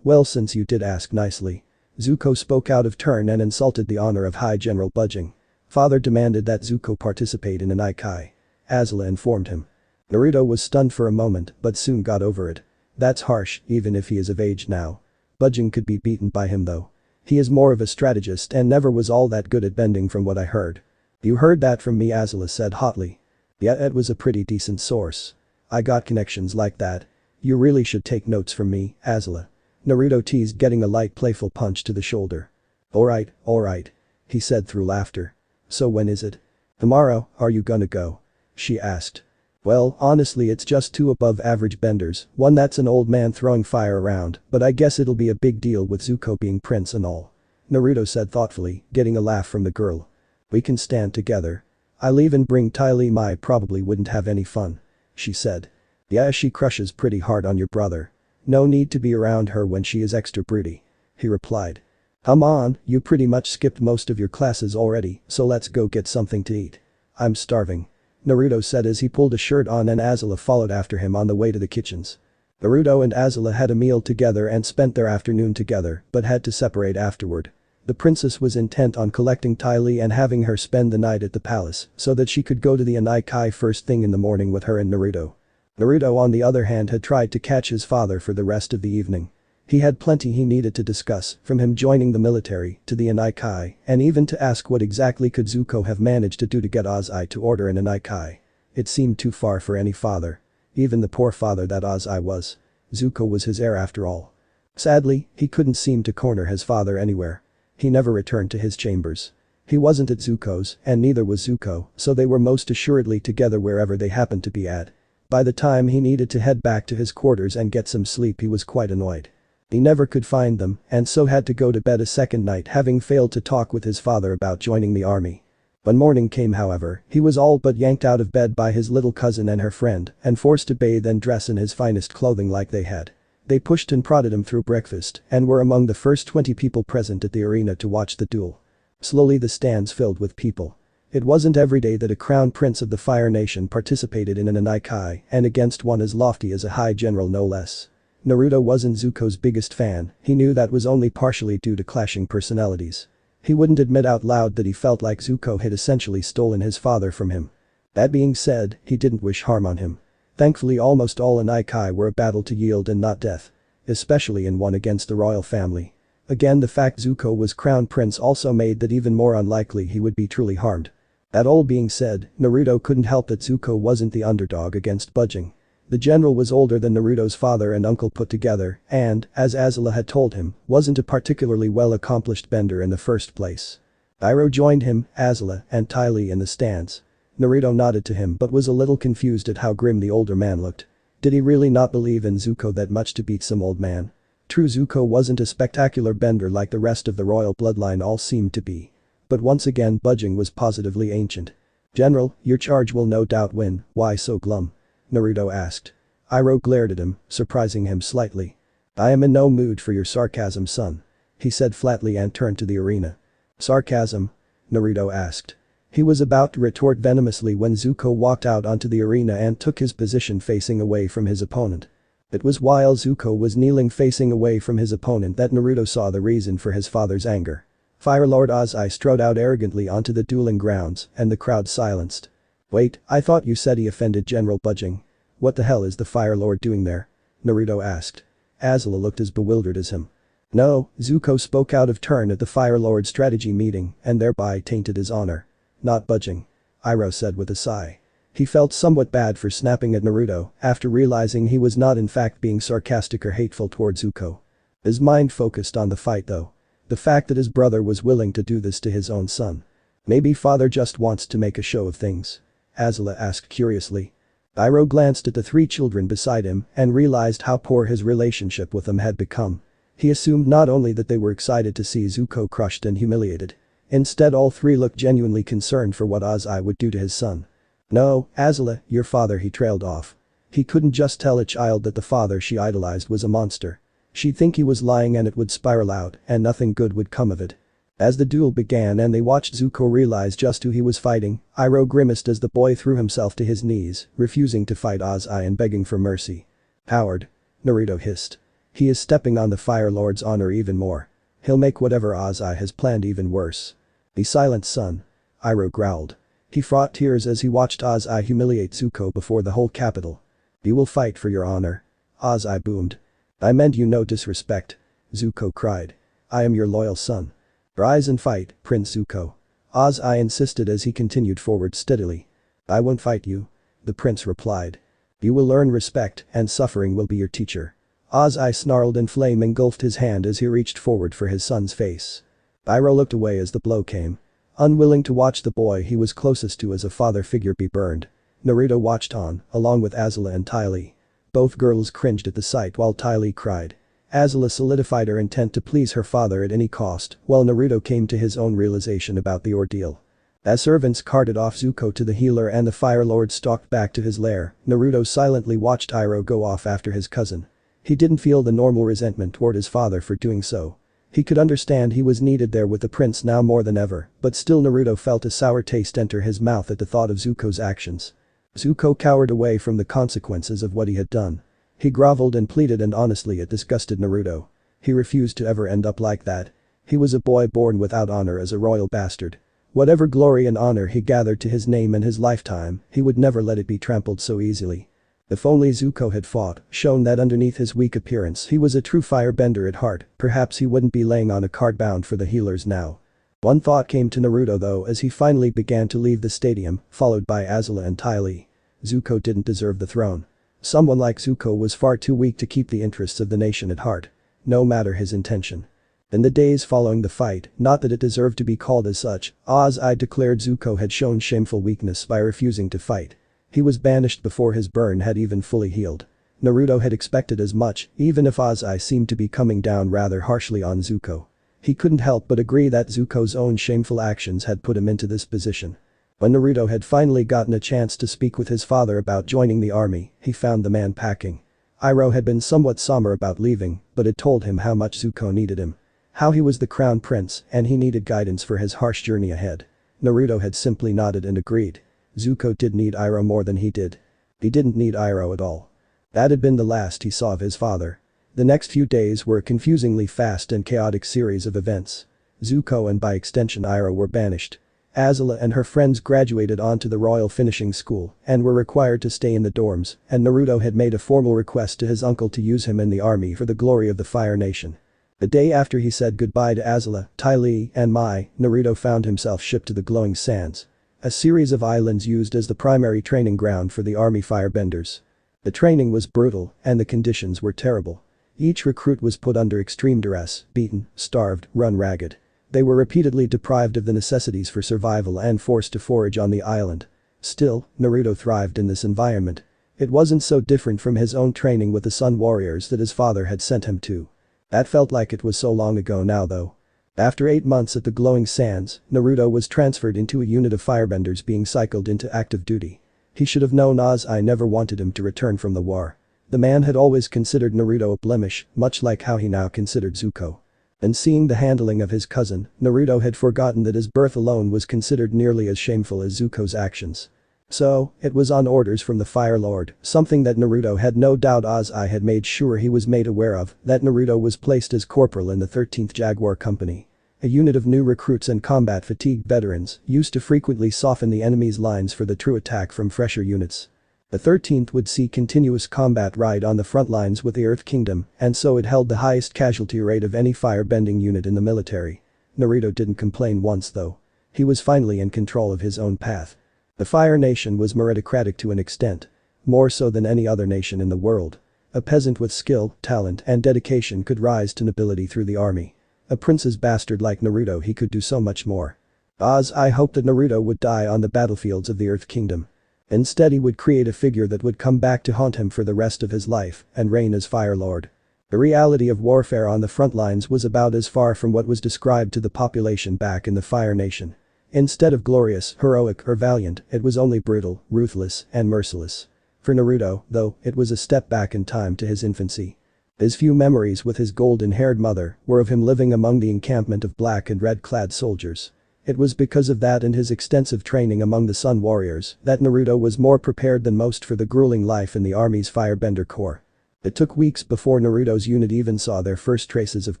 Well, since you did ask nicely. Zuko spoke out of turn and insulted the honor of High General Budging. Father demanded that Zuko participate in an Ikai. Azula informed him. Naruto was stunned for a moment but soon got over it. That's harsh, even if he is of age now. Budging could be beaten by him though. He is more of a strategist and never was all that good at bending from what I heard. You heard that from me, Azula said hotly. Yeah, it was a pretty decent source. I got connections like that. You really should take notes from me, Azula. Naruto teased, getting a light playful punch to the shoulder. Alright, he said through laughter. So when is it? Tomorrow, are you gonna go? She asked. Well, honestly it's just 2 above average benders, one that's an old man throwing fire around, but I guess it'll be a big deal with Zuko being prince and all. Naruto said thoughtfully, getting a laugh from the girl. We can stand together. I'll even bring Ty Lee. Mai probably wouldn't have any fun. She said. Yeah, she crushes pretty hard on your brother. No need to be around her when she is extra broody. He replied. Come on, you pretty much skipped most of your classes already, so let's go get something to eat. I'm starving. Naruto said as he pulled a shirt on and Azula followed after him on the way to the kitchens. Naruto and Azula had a meal together and spent their afternoon together but had to separate afterward. The princess was intent on collecting Ty Lee and having her spend the night at the palace so that she could go to the Anaikai first thing in the morning with her and Naruto. Naruto on the other hand had tried to catch his father for the rest of the evening. He had plenty he needed to discuss, from him joining the military to the Anaikai, and even to ask what exactly could Zuko have managed to do to get Ozai to order an Anaikai. It seemed too far for any father. Even the poor father that Ozai was. Zuko was his heir after all. Sadly, he couldn't seem to corner his father anywhere. He never returned to his chambers. He wasn't at Zuko's, and neither was Zuko, so they were most assuredly together wherever they happened to be at. By the time he needed to head back to his quarters and get some sleep, he was quite annoyed. He never could find them and so had to go to bed a second night, having failed to talk with his father about joining the army. When morning came, however, he was all but yanked out of bed by his little cousin and her friend and forced to bathe and dress in his finest clothing like they had. They pushed and prodded him through breakfast and were among the first 20 people present at the arena to watch the duel. Slowly the stands filled with people. It wasn't every day that a crown prince of the Fire Nation participated in an Anaikai, and against one as lofty as a high general no less. Naruto wasn't Zuko's biggest fan, he knew that was only partially due to clashing personalities. He wouldn't admit out loud that he felt like Zuko had essentially stolen his father from him. That being said, he didn't wish harm on him. Thankfully almost all Anaikai were a battle to yield and not death. Especially in one against the royal family. Again, the fact Zuko was crown prince also made that even more unlikely he would be truly harmed. That all being said, Naruto couldn't help that Zuko wasn't the underdog against Budging. The general was older than Naruto's father and uncle put together and, as Azula had told him, wasn't a particularly well-accomplished bender in the first place. Iroh joined him, Azula, and Ty Lee in the stands. Naruto nodded to him but was a little confused at how grim the older man looked. Did he really not believe in Zuko that much to beat some old man? True, Zuko wasn't a spectacular bender like the rest of the royal bloodline all seemed to be. But once again budging was positively ancient. "General, your charge will no doubt win, why so glum?" Naruto asked. Iroh glared at him, surprising him slightly. "I am in no mood for your sarcasm, son," he said flatly and turned to the arena. "Sarcasm?" Naruto asked. He was about to retort venomously when Zuko walked out onto the arena and took his position facing away from his opponent. It was while Zuko was kneeling facing away from his opponent that Naruto saw the reason for his father's anger. Fire Lord Ozai strode out arrogantly onto the dueling grounds and the crowd silenced. "Wait, I thought you said he offended General Budging. What the hell is the Fire Lord doing there?" Naruto asked. Azula looked as bewildered as him. "No," Zuko spoke out of turn at the Fire Lord's strategy meeting and thereby tainted his honor. "Not budging," Iroh said with a sigh. He felt somewhat bad for snapping at Naruto after realizing he was not in fact being sarcastic or hateful toward Zuko. His mind focused on the fight though. The fact that his brother was willing to do this to his own son. Maybe father just wants to make a show of things? Azula asked curiously. Iroh glanced at the three children beside him and realized how poor his relationship with them had become. He assumed not only that they were excited to see Zuko crushed and humiliated. Instead all three looked genuinely concerned for what Ozai would do to his son. "No, Azula, your father," he trailed off. He couldn't just tell a child that the father she idolized was a monster. She'd think he was lying and it would spiral out and nothing good would come of it. As the duel began and they watched Zuko realize just who he was fighting, Iroh grimaced as the boy threw himself to his knees, refusing to fight Ozai and begging for mercy. "Coward," Naruto hissed. "He is stepping on the Fire Lord's honor even more. He'll make whatever Ozai has planned even worse." "Be silent, son," Iroh growled. He fought tears as he watched Ozai humiliate Zuko before the whole capital. "You will fight for your honor," Ozai boomed. "I meant you no disrespect," Zuko cried. "I am your loyal son. Rise and fight, Prince Zuko," Ozai insisted as he continued forward steadily. "I won't fight you," the prince replied. "You will learn respect and suffering will be your teacher." Ozai snarled and flame engulfed his hand as he reached forward for his son's face. Iroh looked away as the blow came. Unwilling to watch the boy he was closest to as a father figure be burned. Naruto watched on, along with Azula and Ty Lee. Both girls cringed at the sight while Ty Lee cried. Azula solidified her intent to please her father at any cost, while Naruto came to his own realization about the ordeal. As servants carted off Zuko to the healer and the Fire Lord stalked back to his lair, Naruto silently watched Iroh go off after his cousin. He didn't feel the normal resentment toward his father for doing so. He could understand he was needed there with the prince now more than ever, but still Naruto felt a sour taste enter his mouth at the thought of Zuko's actions. Zuko cowered away from the consequences of what he had done. He groveled and pleaded and honestly it disgusted Naruto. He refused to ever end up like that. He was a boy born without honor as a royal bastard. Whatever glory and honor he gathered to his name in his lifetime, he would never let it be trampled so easily. If only Zuko had fought, shown that underneath his weak appearance he was a true firebender at heart, perhaps he wouldn't be laying on a cart bound for the healers now. One thought came to Naruto though as he finally began to leave the stadium, followed by Azula and Ty Lee. Zuko didn't deserve the throne. Someone like Zuko was far too weak to keep the interests of the nation at heart. No matter his intention. In the days following the fight, not that it deserved to be called as such, Ozai declared Zuko had shown shameful weakness by refusing to fight. He was banished before his burn had even fully healed. Naruto had expected as much, even if Ozai seemed to be coming down rather harshly on Zuko. He couldn't help but agree that Zuko's own shameful actions had put him into this position. When Naruto had finally gotten a chance to speak with his father about joining the army, he found the man packing. Iroh had been somewhat somber about leaving, but had told him how much Zuko needed him. How he was the crown prince and he needed guidance for his harsh journey ahead. Naruto had simply nodded and agreed. Zuko did need Iroh more than he did. He didn't need Iroh at all. That had been the last he saw of his father. The next few days were a confusingly fast and chaotic series of events. Zuko and by extension Iroh were banished. Azula and her friends graduated onto the Royal Finishing School and were required to stay in the dorms, and Naruto had made a formal request to his uncle to use him in the army for the glory of the Fire Nation. The day after he said goodbye to Azula, Ty Lee, and Mai, Naruto found himself shipped to the Glowing Sands. A series of islands used as the primary training ground for the army firebenders. The training was brutal and the conditions were terrible. Each recruit was put under extreme duress, beaten, starved, run ragged. They were repeatedly deprived of the necessities for survival and forced to forage on the island. Still, Naruto thrived in this environment. It wasn't so different from his own training with the Sun Warriors that his father had sent him to. That felt like it was so long ago now though. After 8 months at the glowing sands, Naruto was transferred into a unit of firebenders being cycled into active duty. He should have known I never wanted him to return from the war. The man had always considered Naruto a blemish, much like how he now considered Zuko. And seeing the handling of his cousin, Naruto had forgotten that his birth alone was considered nearly as shameful as Zuko's actions. So, it was on orders from the Fire Lord, something that Naruto had no doubt Ozai had made sure he was made aware of, that Naruto was placed as corporal in the 13th Jaguar Company. A unit of new recruits and combat-fatigued veterans, used to frequently soften the enemy's lines for the true attack from fresher units. The 13th would see continuous combat right on the front lines with the Earth Kingdom, and so it held the highest casualty rate of any fire-bending unit in the military. Naruto didn't complain once though. He was finally in control of his own path. The Fire Nation was meritocratic to an extent. More so than any other nation in the world. A peasant with skill, talent and dedication could rise to nobility through the army. A prince's bastard like Naruto, he could do so much more. I hoped that Naruto would die on the battlefields of the Earth Kingdom. Instead he would create a figure that would come back to haunt him for the rest of his life and reign as Fire Lord. The reality of warfare on the front lines was about as far from what was described to the population back in the Fire Nation. Instead of glorious, heroic or valiant, it was only brutal, ruthless and merciless. For Naruto, though, it was a step back in time to his infancy. His few memories with his golden-haired mother were of him living among the encampment of black and red-clad soldiers. It was because of that and his extensive training among the Sun Warriors that Naruto was more prepared than most for the grueling life in the army's Firebender Corps. It took weeks before Naruto's unit even saw their first traces of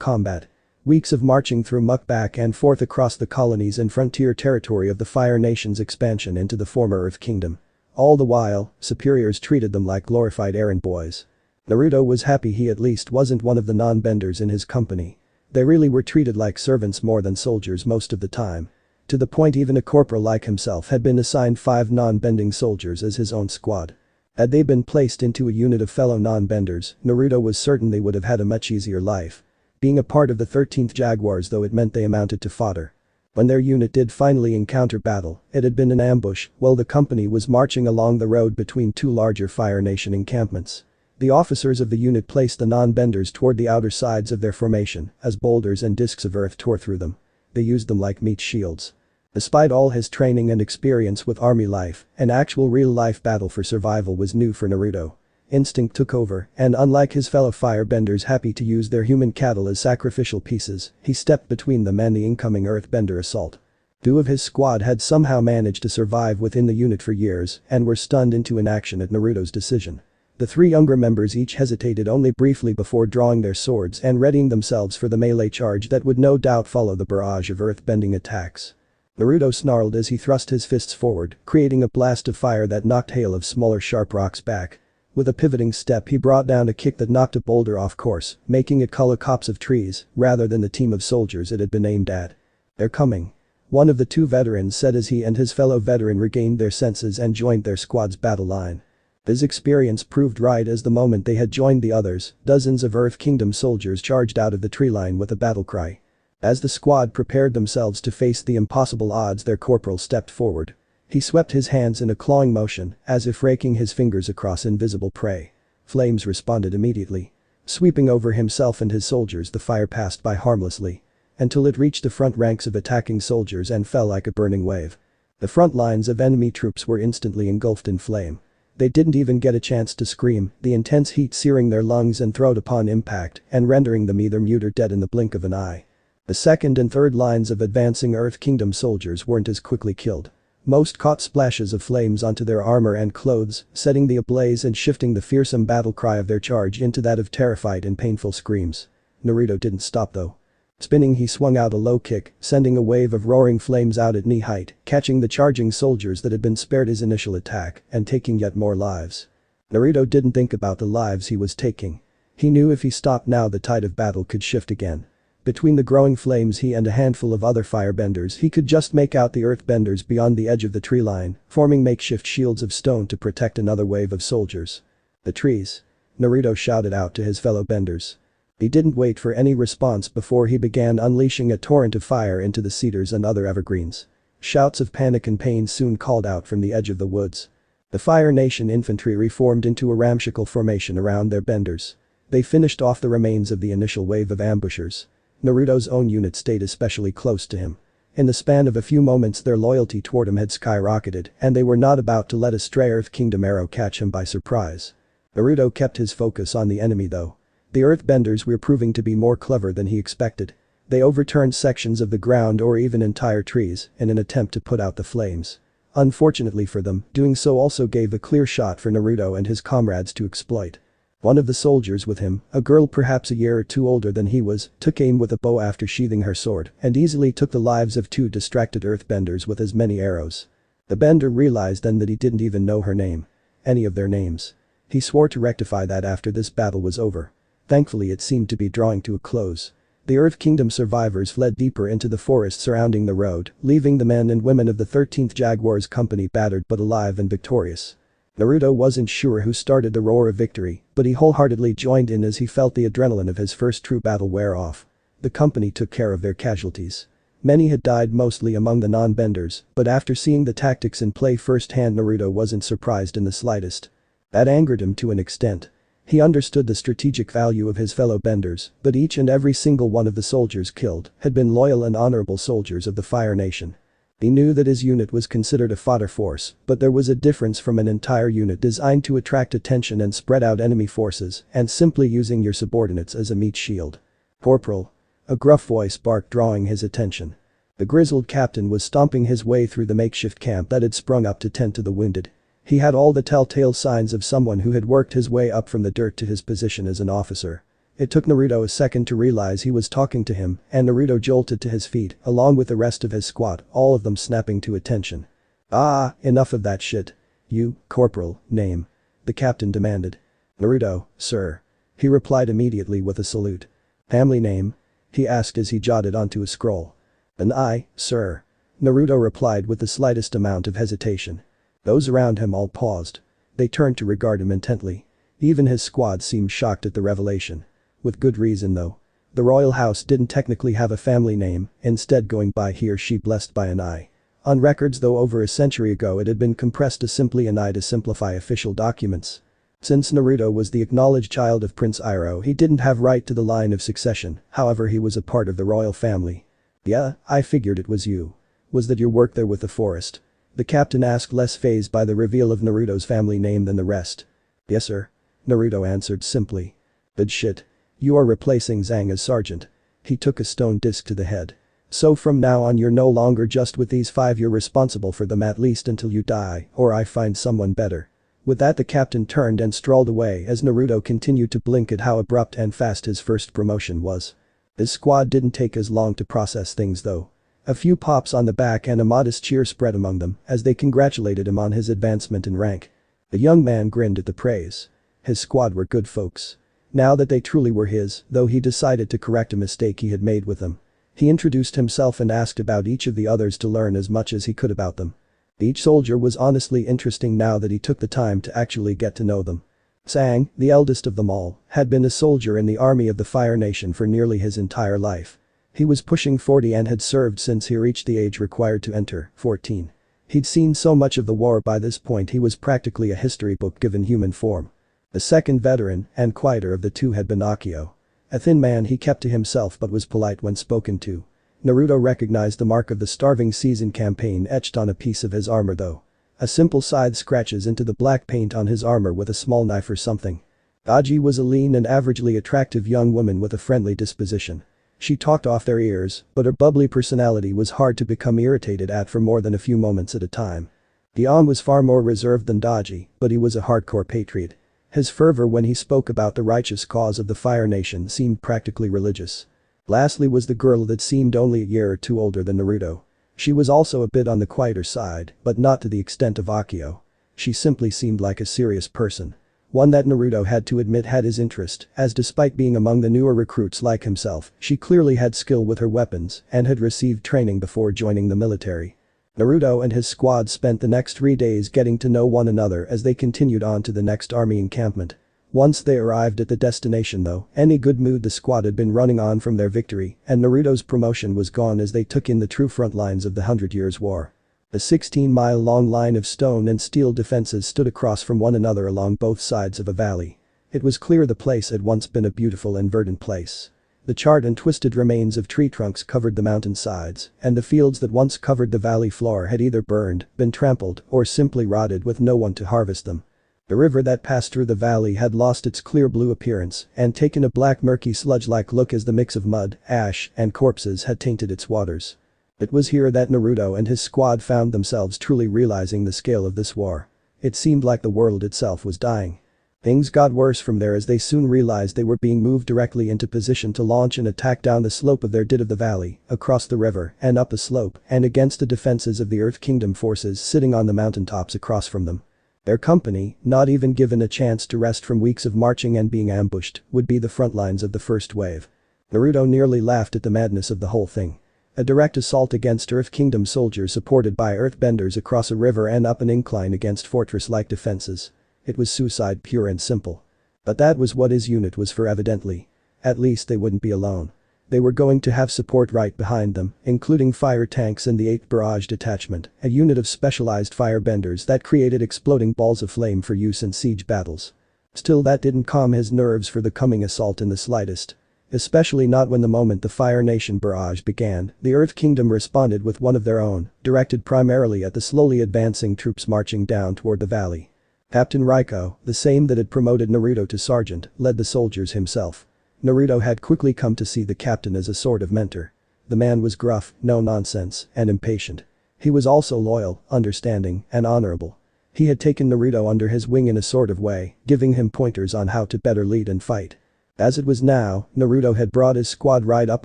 combat. Weeks of marching through muck back and forth across the colonies and frontier territory of the Fire Nation's expansion into the former Earth Kingdom. All the while, superiors treated them like glorified errand boys. Naruto was happy he at least wasn't one of the non-benders in his company. They really were treated like servants more than soldiers most of the time. To the point even a corporal like himself had been assigned 5 non-bending soldiers as his own squad. Had they been placed into a unit of fellow non-benders, Naruto was certain they would have had a much easier life. Being a part of the 13th Jaguars though it meant they amounted to fodder. When their unit did finally encounter battle, it had been an ambush while the company was marching along the road between 2 larger Fire Nation encampments. The officers of the unit placed the non-benders toward the outer sides of their formation as boulders and discs of earth tore through them. They used them like meat shields. Despite all his training and experience with army life, an actual real-life battle for survival was new for Naruto. Instinct took over, and unlike his fellow firebenders happy to use their human cattle as sacrificial pieces, he stepped between them and the incoming earthbender assault. 2 of his squad had somehow managed to survive within the unit for years and were stunned into inaction at Naruto's decision. The 3 younger members each hesitated only briefly before drawing their swords and readying themselves for the melee charge that would no doubt follow the barrage of earthbending attacks. Naruto snarled as he thrust his fists forward, creating a blast of fire that knocked hail of smaller sharp rocks back. With a pivoting step he brought down a kick that knocked a boulder off course, making it cull a copse of trees, rather than the team of soldiers it had been aimed at. "They're coming," one of the 2 veterans said as he and his fellow veteran regained their senses and joined their squad's battle line. His experience proved right as the moment they had joined the others, dozens of Earth Kingdom soldiers charged out of the tree line with a battle cry. As the squad prepared themselves to face the impossible odds their corporal stepped forward. He swept his hands in a clawing motion, as if raking his fingers across invisible prey. Flames responded immediately. Sweeping over himself and his soldiers the fire passed by harmlessly. Until it reached the front ranks of attacking soldiers and fell like a burning wave. The front lines of enemy troops were instantly engulfed in flame. They didn't even get a chance to scream, the intense heat searing their lungs and throat upon impact and rendering them either mute or dead in the blink of an eye. The second and third lines of advancing Earth Kingdom soldiers weren't as quickly killed. Most caught splashes of flames onto their armor and clothes, setting the ablaze and shifting the fearsome battle cry of their charge into that of terrified and painful screams. Naruto didn't stop though. Spinning he swung out a low kick, sending a wave of roaring flames out at knee height, catching the charging soldiers that had been spared his initial attack and taking yet more lives. Naruto didn't think about the lives he was taking. He knew if he stopped now the tide of battle could shift again. Between the growing flames he and a handful of other firebenders he could just make out the earthbenders beyond the edge of the tree line, forming makeshift shields of stone to protect another wave of soldiers. "The trees!" Naruto shouted out to his fellow benders. He didn't wait for any response before he began unleashing a torrent of fire into the cedars and other evergreens. Shouts of panic and pain soon called out from the edge of the woods. The Fire Nation infantry reformed into a ramshackle formation around their benders. They finished off the remains of the initial wave of ambushers. Naruto's own unit stayed especially close to him. In the span of a few moments their loyalty toward him had skyrocketed and they were not about to let a stray Earth Kingdom arrow catch him by surprise. Naruto kept his focus on the enemy though. The Earthbenders were proving to be more clever than he expected. They overturned sections of the ground or even entire trees in an attempt to put out the flames. Unfortunately for them, doing so also gave a clear shot for Naruto and his comrades to exploit. One of the soldiers with him, a girl perhaps a year or two older than he was, took aim with a bow after sheathing her sword and easily took the lives of two distracted earthbenders with as many arrows. The bender realized then that he didn't even know her name. Any of their names. He swore to rectify that after this battle was over. Thankfully it seemed to be drawing to a close. The Earth Kingdom survivors fled deeper into the forest surrounding the road, leaving the men and women of the 13th Jaguars Company battered but alive and victorious. Naruto wasn't sure who started the roar of victory, but he wholeheartedly joined in as he felt the adrenaline of his first true battle wear off. The company took care of their casualties. Many had died mostly among the non-benders, but after seeing the tactics in play firsthand Naruto wasn't surprised in the slightest. That angered him to an extent. He understood the strategic value of his fellow benders, but each and every single one of the soldiers killed had been loyal and honorable soldiers of the Fire Nation. He knew that his unit was considered a fodder force, but there was a difference from an entire unit designed to attract attention and spread out enemy forces and simply using your subordinates as a meat shield. Corporal. A gruff voice barked drawing his attention. The grizzled captain was stomping his way through the makeshift camp that had sprung up to tend to the wounded. He had all the telltale signs of someone who had worked his way up from the dirt to his position as an officer. It took Naruto a second to realize he was talking to him, and Naruto jolted to his feet, along with the rest of his squad, all of them snapping to attention. "Ah, enough of that shit. You, Corporal, name?" the captain demanded. "Naruto, sir." He replied immediately with a salute. "Family name?" he asked as he jotted onto a scroll. "An I, sir." Naruto replied with the slightest amount of hesitation. Those around him all paused. They turned to regard him intently. Even his squad seemed shocked at the revelation. With good reason though. The royal house didn't technically have a family name, instead going by he or she blessed by an I. On records though over a century ago it had been compressed to simply an I to simplify official documents. Since Naruto was the acknowledged child of Prince Iroh he didn't have right to the line of succession, however he was a part of the royal family. "Yeah, I figured it was you. Was that your work there with the forest?" the captain asked, less fazed by the reveal of Naruto's family name than the rest. "Yes sir." Naruto answered simply. "Good shit. You are replacing Zhang as sergeant." He took a stone disc to the head. "So from now on you're no longer just with these five, you're responsible for them at least until you die or I find someone better." With that the captain turned and strolled away as Naruto continued to blink at how abrupt and fast his first promotion was. His squad didn't take as long to process things though. A few pops on the back and a modest cheer spread among them as they congratulated him on his advancement in rank. The young man grinned at the praise. His squad were good folks. Now that they truly were his, though he decided to correct a mistake he had made with them. He introduced himself and asked about each of the others to learn as much as he could about them. Each soldier was honestly interesting now that he took the time to actually get to know them. Zhang, the eldest of them all, had been a soldier in the army of the Fire Nation for nearly his entire life. He was pushing 40 and had served since he reached the age required to enter, 14. He'd seen so much of the war by this point he was practically a history book given human form. The second veteran, and quieter of the two had been Akio. A thin man he kept to himself but was polite when spoken to. Naruto recognized the mark of the Starving Season campaign etched on a piece of his armor though. A simple scythe scratches into the black paint on his armor with a small knife or something. Aji was a lean and averagely attractive young woman with a friendly disposition. She talked off their ears, but her bubbly personality was hard to become irritated at for more than a few moments at a time. Dion was far more reserved than Daji, but he was a hardcore patriot. His fervor when he spoke about the righteous cause of the Fire Nation seemed practically religious. Lastly was the girl that seemed only a year or two older than Naruto. She was also a bit on the quieter side, but not to the extent of Akio. She simply seemed like a serious person. One that Naruto had to admit had his interest, as despite being among the newer recruits like himself, she clearly had skill with her weapons and had received training before joining the military. Naruto and his squad spent the next 3 days getting to know one another as they continued on to the next army encampment. Once they arrived at the destination though, any good mood the squad had been running on from their victory and Naruto's promotion was gone as they took in the true front lines of the 100 Years' War. A 16-mile-long line of stone and steel defenses stood across from one another along both sides of a valley. It was clear the place had once been a beautiful and verdant place. The charred and twisted remains of tree trunks covered the mountain sides, and the fields that once covered the valley floor had either burned, been trampled, or simply rotted with no one to harvest them. The river that passed through the valley had lost its clear blue appearance and taken a black murky sludge-like look as the mix of mud, ash, and corpses had tainted its waters. It was here that Naruto and his squad found themselves truly realizing the scale of this war. It seemed like the world itself was dying. Things got worse from there as they soon realized they were being moved directly into position to launch an attack down the slope of their dit of the valley, across the river, and up the slope, and against the defenses of the Earth Kingdom forces sitting on the mountaintops across from them. Their company, not even given a chance to rest from weeks of marching and being ambushed, would be the front lines of the first wave. Naruto nearly laughed at the madness of the whole thing. A direct assault against Earth Kingdom soldiers supported by Earthbenders across a river and up an incline against fortress-like defenses. It was suicide pure and simple. But that was what his unit was for evidently. At least they wouldn't be alone. They were going to have support right behind them, including fire tanks and the 8th Barrage Detachment, a unit of specialized firebenders that created exploding balls of flame for use in siege battles. Still, that didn't calm his nerves for the coming assault in the slightest. Especially not when the moment the Fire Nation barrage began, the Earth Kingdom responded with one of their own, directed primarily at the slowly advancing troops marching down toward the valley. Captain Raiko, the same that had promoted Naruto to sergeant, led the soldiers himself. Naruto had quickly come to see the captain as a sort of mentor. The man was gruff, no nonsense, and impatient. He was also loyal, understanding, and honorable. He had taken Naruto under his wing in a sort of way, giving him pointers on how to better lead and fight. As it was now, Naruto had brought his squad right up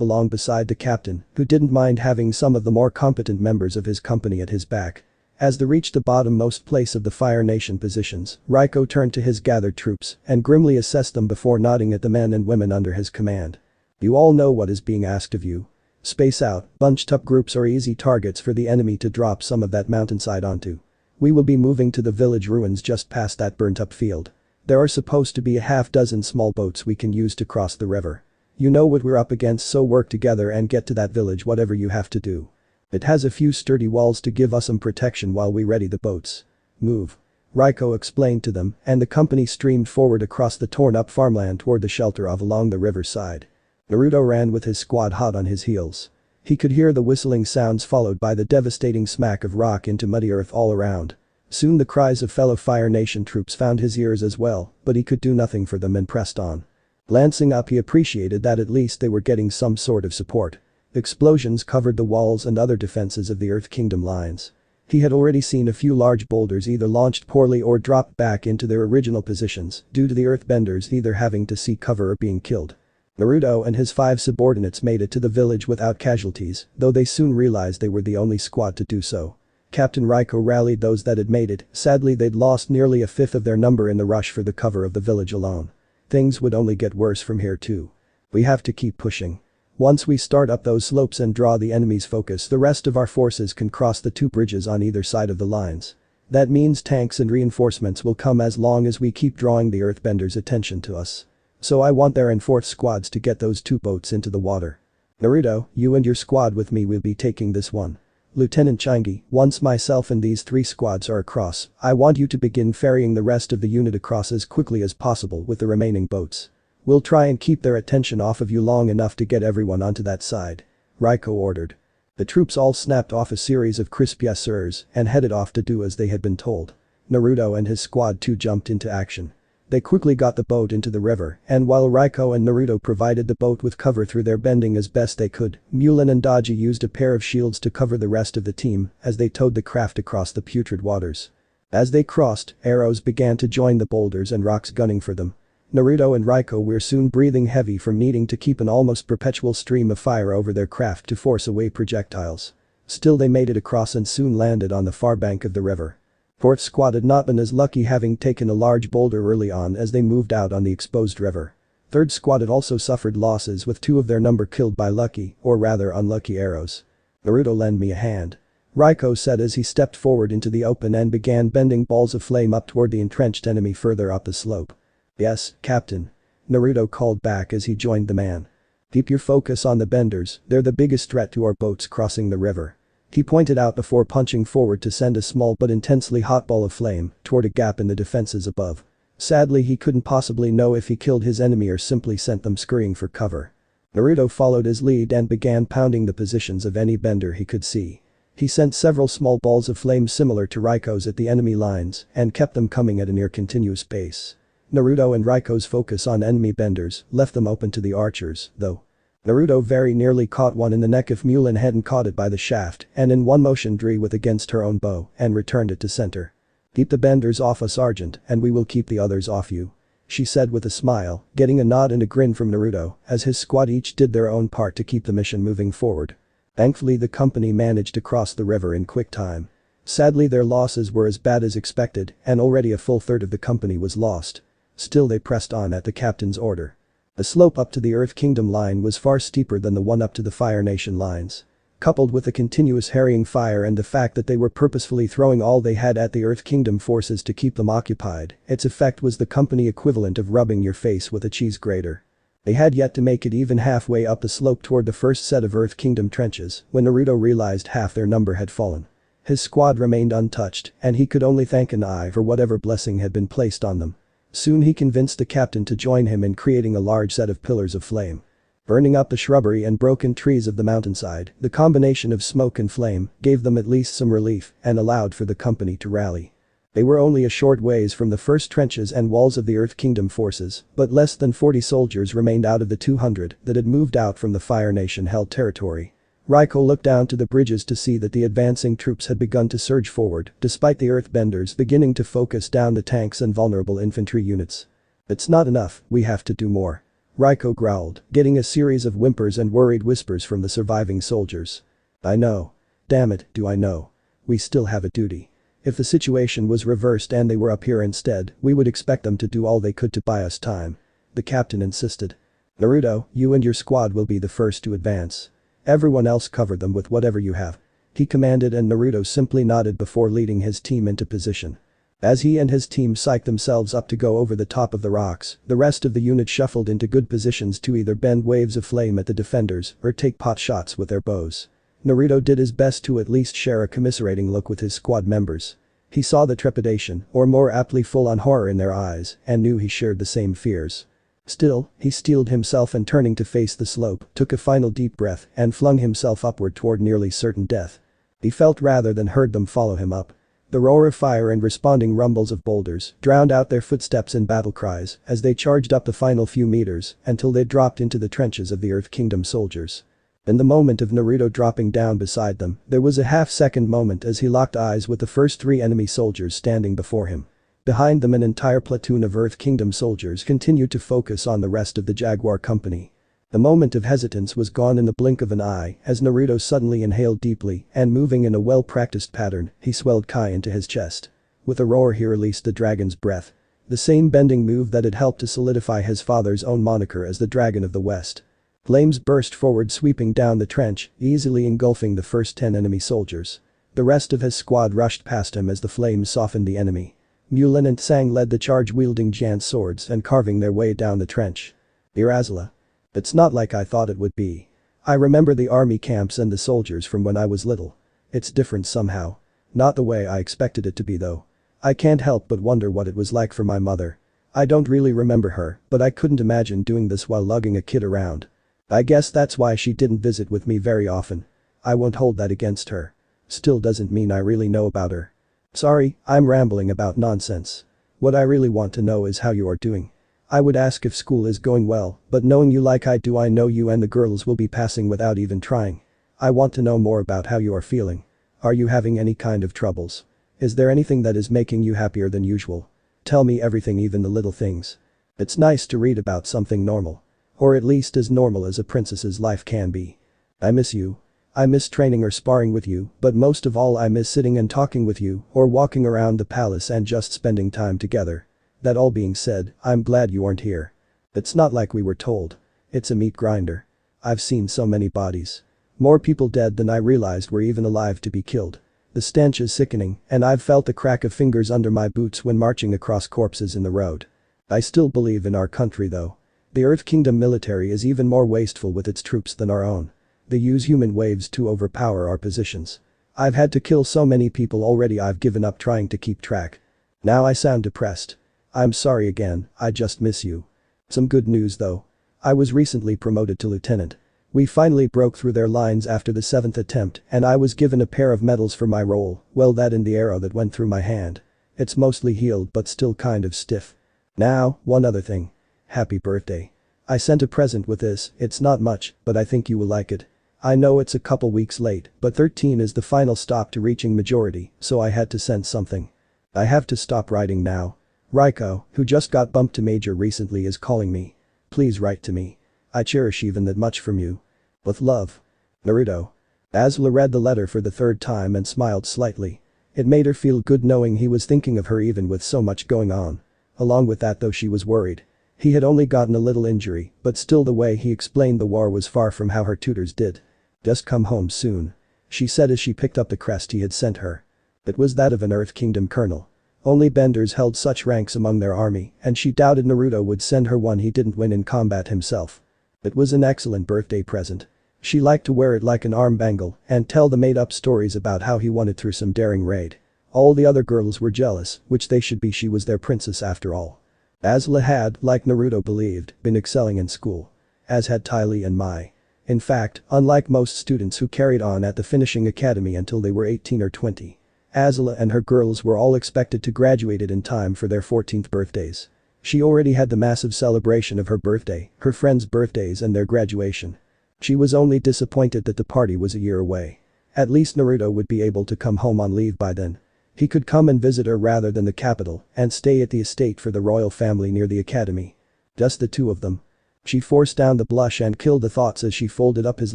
along beside the captain, who didn't mind having some of the more competent members of his company at his back. As they reached the bottommost place of the Fire Nation positions, Raiko turned to his gathered troops and grimly assessed them before nodding at the men and women under his command. You all know what is being asked of you. Space out, bunched up groups are easy targets for the enemy to drop some of that mountainside onto. We will be moving to the village ruins just past that burnt up field. There are supposed to be a half-dozen small boats we can use to cross the river. You know what we're up against, so work together and get to that village whatever you have to do. It has a few sturdy walls to give us some protection while we ready the boats. Move. Raiko explained to them, and the company streamed forward across the torn-up farmland toward the shelter of along the riverside. Naruto ran with his squad hot on his heels. He could hear the whistling sounds followed by the devastating smack of rock into muddy earth all around. Soon the cries of fellow Fire Nation troops found his ears as well, but he could do nothing for them and pressed on. Glancing up, he appreciated that at least they were getting some sort of support. Explosions covered the walls and other defenses of the Earth Kingdom lines. He had already seen a few large boulders either launched poorly or dropped back into their original positions due to the Earthbenders either having to seek cover or being killed. Naruto and his 5 subordinates made it to the village without casualties, though they soon realized they were the only squad to do so. Captain Raiko rallied those that had made it, sadly they'd lost nearly a fifth of their number in the rush for the cover of the village alone. Things would only get worse from here too. We have to keep pushing. Once we start up those slopes and draw the enemy's focus, the rest of our forces can cross the 2 bridges on either side of the lines. That means tanks and reinforcements will come as long as we keep drawing the Earthbenders' attention to us. So I want their and 4th squads to get those 2 boats into the water. Naruto, you and your squad with me will be taking this one. Lieutenant Changi, once myself and these 3 squads are across, I want you to begin ferrying the rest of the unit across as quickly as possible with the remaining boats. We'll try and keep their attention off of you long enough to get everyone onto that side. Raiko ordered. The troops all snapped off a series of crisp yes sirs and headed off to do as they had been told. Naruto and his squad too jumped into action. They quickly got the boat into the river, and while Raiko and Naruto provided the boat with cover through their bending as best they could, Mulan and Daji used a pair of shields to cover the rest of the team as they towed the craft across the putrid waters. As they crossed, arrows began to join the boulders and rocks gunning for them. Naruto and Raiko were soon breathing heavy from needing to keep an almost perpetual stream of fire over their craft to force away projectiles. Still, they made it across and soon landed on the far bank of the river. 4th squad had not been as lucky, having taken a large boulder early on as they moved out on the exposed river. 3rd squad had also suffered losses with 2 of their number killed by lucky, or rather unlucky arrows. Naruto, lend me a hand. Raiko said as he stepped forward into the open and began bending balls of flame up toward the entrenched enemy further up the slope. Yes, Captain. Naruto called back as he joined the man. Keep your focus on the benders, they're the biggest threat to our boats crossing the river. He pointed out before punching forward to send a small but intensely hot ball of flame toward a gap in the defenses above. Sadly, he couldn't possibly know if he killed his enemy or simply sent them scurrying for cover. Naruto followed his lead and began pounding the positions of any bender he could see. He sent several small balls of flame similar to Raiko's at the enemy lines and kept them coming at a near continuous pace. Naruto and Raiko's focus on enemy benders left them open to the archers, though. Naruto very nearly caught one in the neck if Mulan hadn't caught it by the shaft and in one motion drew with against her own bow and returned it to center. "Keep the benders off us, Sergeant, and we will keep the others off you," she said with a smile, getting a nod and a grin from Naruto as his squad each did their own part to keep the mission moving forward. Thankfully the company managed to cross the river in quick time. Sadly their losses were as bad as expected and already a full third of the company was lost. Still they pressed on at the captain's order. The slope up to the Earth Kingdom line was far steeper than the one up to the Fire Nation lines. Coupled with the continuous harrying fire and the fact that they were purposefully throwing all they had at the Earth Kingdom forces to keep them occupied, its effect was the company equivalent of rubbing your face with a cheese grater. They had yet to make it even halfway up the slope toward the first set of Earth Kingdom trenches when Naruto realized half their number had fallen. His squad remained untouched and he could only thank an eye for whatever blessing had been placed on them. Soon he convinced the captain to join him in creating a large set of pillars of flame. Burning up the shrubbery and broken trees of the mountainside, the combination of smoke and flame gave them at least some relief and allowed for the company to rally. They were only a short ways from the first trenches and walls of the Earth Kingdom forces, but less than 40 soldiers remained out of the 200 that had moved out from the Fire Nation held territory. Raiko looked down to the bridges to see that the advancing troops had begun to surge forward, despite the Earthbenders beginning to focus down the tanks and vulnerable infantry units. "It's not enough, we have to do more," Raiko growled, getting a series of whimpers and worried whispers from the surviving soldiers. "I know. Damn it, do I know. We still have a duty. If the situation was reversed and they were up here instead, we would expect them to do all they could to buy us time," the captain insisted. "Naruto, you and your squad will be the first to advance. Everyone else cover them with whatever you have," he commanded and Naruto simply nodded before leading his team into position. As he and his team psyched themselves up to go over the top of the rocks, the rest of the unit shuffled into good positions to either bend waves of flame at the defenders or take pot shots with their bows. Naruto did his best to at least share a commiserating look with his squad members. He saw the trepidation, or more aptly full-on horror in their eyes, and knew he shared the same fears. Still, he steeled himself and turning to face the slope, took a final deep breath and flung himself upward toward nearly certain death. He felt rather than heard them follow him up. The roar of fire and responding rumbles of boulders drowned out their footsteps and battle cries as they charged up the final few meters until they dropped into the trenches of the Earth Kingdom soldiers. In the moment of Naruto dropping down beside them, there was a half-second moment as he locked eyes with the first 3 enemy soldiers standing before him. Behind them an entire platoon of Earth Kingdom soldiers continued to focus on the rest of the Jaguar company. The moment of hesitance was gone in the blink of an eye as Naruto suddenly inhaled deeply and moving in a well-practiced pattern, he swelled Kai into his chest. With a roar he released the dragon's breath. The same bending move that had helped to solidify his father's own moniker as the Dragon of the West. Flames burst forward sweeping down the trench, easily engulfing the first 10 enemy soldiers. The rest of his squad rushed past him as the flames softened the enemy. Mulan and Sang led the charge wielding giant swords and carving their way down the trench. Irazla. It's not like I thought it would be. I remember the army camps and the soldiers from when I was little. It's different somehow. Not the way I expected it to be though. I can't help but wonder what it was like for my mother. I don't really remember her, but I couldn't imagine doing this while lugging a kid around. I guess that's why she didn't visit with me very often. I won't hold that against her. Still doesn't mean I really know about her. Sorry, I'm rambling about nonsense. What I really want to know is how you are doing. I would ask if school is going well, but knowing you like I do I know you and the girls will be passing without even trying. I want to know more about how you are feeling. Are you having any kind of troubles? Is there anything that is making you happier than usual? Tell me everything, even the little things. It's nice to read about something normal. Or at least as normal as a princess's life can be. I miss you. I miss training or sparring with you, but most of all I miss sitting and talking with you or walking around the palace and just spending time together. That all being said, I'm glad you aren't here. It's not like we were told. It's a meat grinder. I've seen so many bodies. More people dead than I realized were even alive to be killed. The stench is sickening and I've felt the crack of fingers under my boots when marching across corpses in the road. I still believe in our country though. The Earth Kingdom military is even more wasteful with its troops than our own. They use human waves to overpower our positions. I've had to kill so many people already I've given up trying to keep track. Now I sound depressed. I'm sorry again, I just miss you. Some good news though. I was recently promoted to lieutenant. We finally broke through their lines after the 7th attempt and I was given a pair of medals for my role, well that and the arrow that went through my hand. It's mostly healed but still kind of stiff. Now, one other thing. Happy birthday. I sent a present with this, it's not much, but I think you will like it. I know it's a couple weeks late, but 13 is the final stop to reaching majority, so I had to send something. I have to stop writing now. Raiko, who just got bumped to major recently is calling me. Please write to me. I cherish even that much from you. With love. Naruto. Azula read the letter for the 3rd time and smiled slightly. It made her feel good knowing he was thinking of her even with so much going on. Along with that though she was worried. He had only gotten a little injury, but still the way he explained the war was far from how her tutors did. Just come home soon. She said as she picked up the crest he had sent her. It was that of an Earth Kingdom colonel. Only benders held such ranks among their army and she doubted Naruto would send her one he didn't win in combat himself. It was an excellent birthday present. She liked to wear it like an arm bangle and tell the made-up stories about how he won it through some daring raid. All the other girls were jealous, which they should be, she was their princess after all. Azula had, like Naruto believed, been excelling in school. As had Ty Lee and Mai. In fact, unlike most students who carried on at the finishing academy until they were 18 or 20. Azula and her girls were all expected to graduate in time for their 14th birthdays. She already had the massive celebration of her birthday, her friends' birthdays and their graduation. She was only disappointed that the party was a year away. At least Naruto would be able to come home on leave by then. He could come and visit her rather than the capital and stay at the estate for the royal family near the academy. Just the two of them. She forced down the blush and killed the thoughts as she folded up his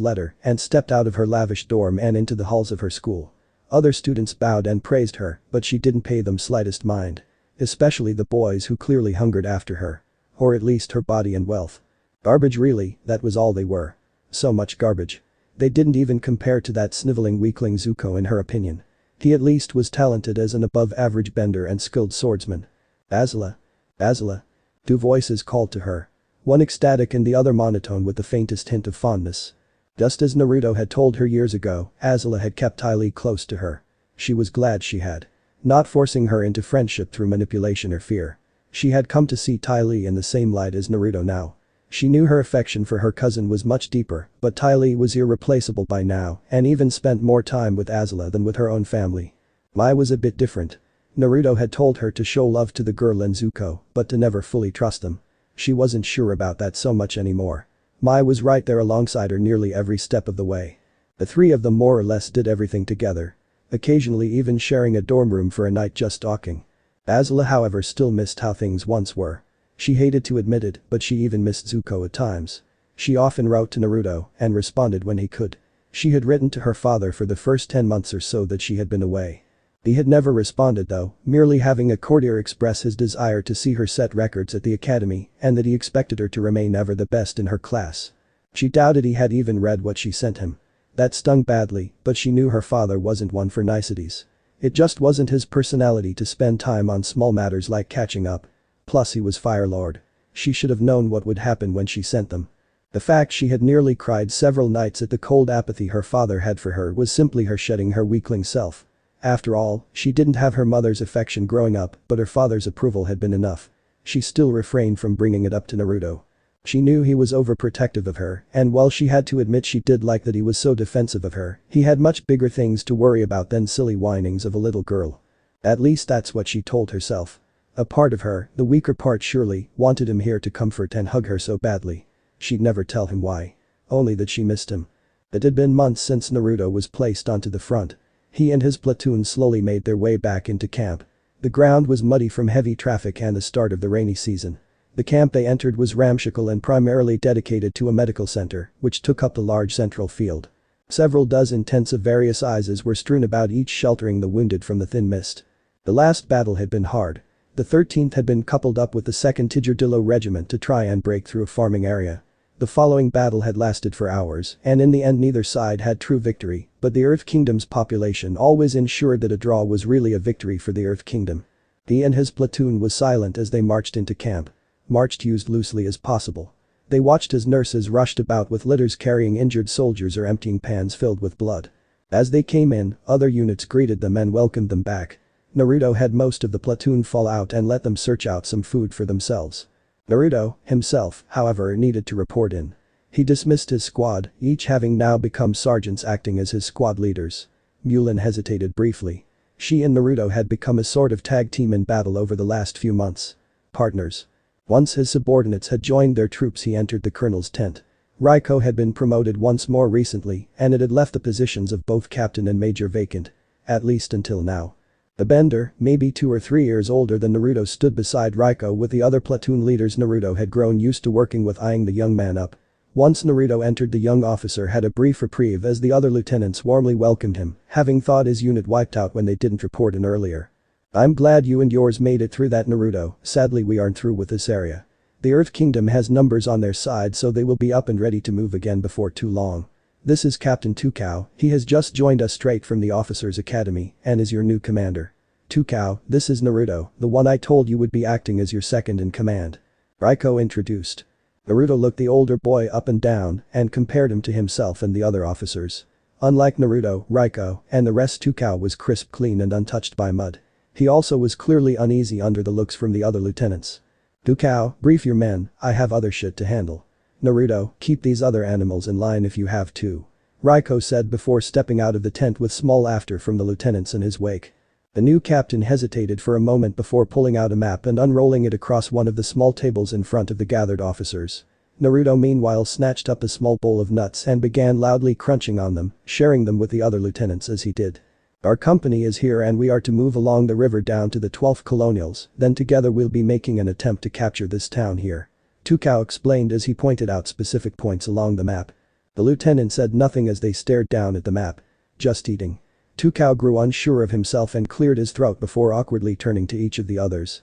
letter and stepped out of her lavish dorm and into the halls of her school. Other students bowed and praised her, but she didn't pay them slightest mind. Especially the boys who clearly hungered after her. Or at least her body and wealth. Garbage really, that was all they were. So much garbage. They didn't even compare to that sniveling weakling Zuko in her opinion. He at least was talented as an above-average bender and skilled swordsman. Azula. Azula. Two voices called to her. One ecstatic and the other monotone with the faintest hint of fondness. Just as Naruto had told her years ago, Azula had kept Ty Lee close to her. She was glad she had. Not forcing her into friendship through manipulation or fear. She had come to see Ty Lee in the same light as Naruto now. She knew her affection for her cousin was much deeper, but Ty Lee was irreplaceable by now and even spent more time with Azula than with her own family. Mai was a bit different. Naruto had told her to show love to the girl and Zuko, but to never fully trust them. She wasn't sure about that so much anymore. Mai was right there alongside her nearly every step of the way. The three of them more or less did everything together. Occasionally even sharing a dorm room for a night just talking. Azula however still missed how things once were. She hated to admit it, but she even missed Zuko at times. She often wrote to Naruto and responded when he could. She had written to her father for the first 10 months or so that she had been away. He had never responded though, merely having a courtier express his desire to see her set records at the academy and that he expected her to remain ever the best in her class. She doubted he had even read what she sent him. That stung badly, but she knew her father wasn't one for niceties. It just wasn't his personality to spend time on small matters like catching up. Plus he was Fire Lord. She should have known what would happen when she sent them. The fact she had nearly cried several nights at the cold apathy her father had for her was simply her shedding her weakling self. After all, she didn't have her mother's affection growing up, but her father's approval had been enough. She still refrained from bringing it up to Naruto. She knew he was overprotective of her, and while she had to admit she did like that he was so defensive of her, he had much bigger things to worry about than silly whinings of a little girl. At least that's what she told herself. A part of her, the weaker part surely, wanted him here to comfort and hug her so badly. She'd never tell him why. Only that she missed him. It had been months since Naruto was placed onto the front. He and his platoon slowly made their way back into camp. The ground was muddy from heavy traffic and the start of the rainy season. The camp they entered was ramshackle and primarily dedicated to a medical center, which took up the large central field. Several dozen tents of various sizes were strewn about, each sheltering the wounded from the thin mist. The last battle had been hard. The 13th had been coupled up with the 2nd Tigerdillo Regiment to try and break through a farming area. The following battle had lasted for hours, and in the end neither side had true victory, but the Earth Kingdom's population always ensured that a draw was really a victory for the Earth Kingdom. He and his platoon was silent as they marched into camp. Marched used loosely as possible. They watched as nurses rushed about with litters carrying injured soldiers or emptying pans filled with blood. As they came in, other units greeted them and welcomed them back. Naruto had most of the platoon fall out and let them search out some food for themselves. Naruto, himself, however, needed to report in. He dismissed his squad, each having now become sergeants acting as his squad leaders. Mulan hesitated briefly. She and Naruto had become a sort of tag team in battle over the last few months. Partners. Once his subordinates had joined their troops, he entered the colonel's tent. Raiko had been promoted once more recently, and it had left the positions of both captain and major vacant. At least until now. The bender, maybe 2 or 3 years older than Naruto, stood beside Raiko with the other platoon leaders. Naruto had grown used to working with, eyeing the young man up. Once Naruto entered, the young officer had a brief reprieve as the other lieutenants warmly welcomed him, having thought his unit wiped out when they didn't report in earlier. "I'm glad you and yours made it through that, Naruto. Sadly, we aren't through with this area. The Earth Kingdom has numbers on their side, so they will be up and ready to move again before too long. This is Captain Tukao. He has just joined us straight from the officers' academy and is your new commander. Tukao, this is Naruto, the one I told you would be acting as your second in command." Raiko introduced. Naruto looked the older boy up and down and compared him to himself and the other officers. Unlike Naruto, Raiko, and the rest, Tukao was crisp, clean and untouched by mud. He also was clearly uneasy under the looks from the other lieutenants. "Tukao, brief your men, I have other shit to handle. Naruto, keep these other animals in line if you have to," Raiko said before stepping out of the tent with small laughter from the lieutenants in his wake. The new captain hesitated for a moment before pulling out a map and unrolling it across one of the small tables in front of the gathered officers. Naruto meanwhile snatched up a small bowl of nuts and began loudly crunching on them, sharing them with the other lieutenants as he did. "Our company is here and we are to move along the river down to the 12th colonials, then together we'll be making an attempt to capture this town here," Tukao explained as he pointed out specific points along the map. The lieutenant said nothing as they stared down at the map. "Just eating." Tukao grew unsure of himself and cleared his throat before awkwardly turning to each of the others.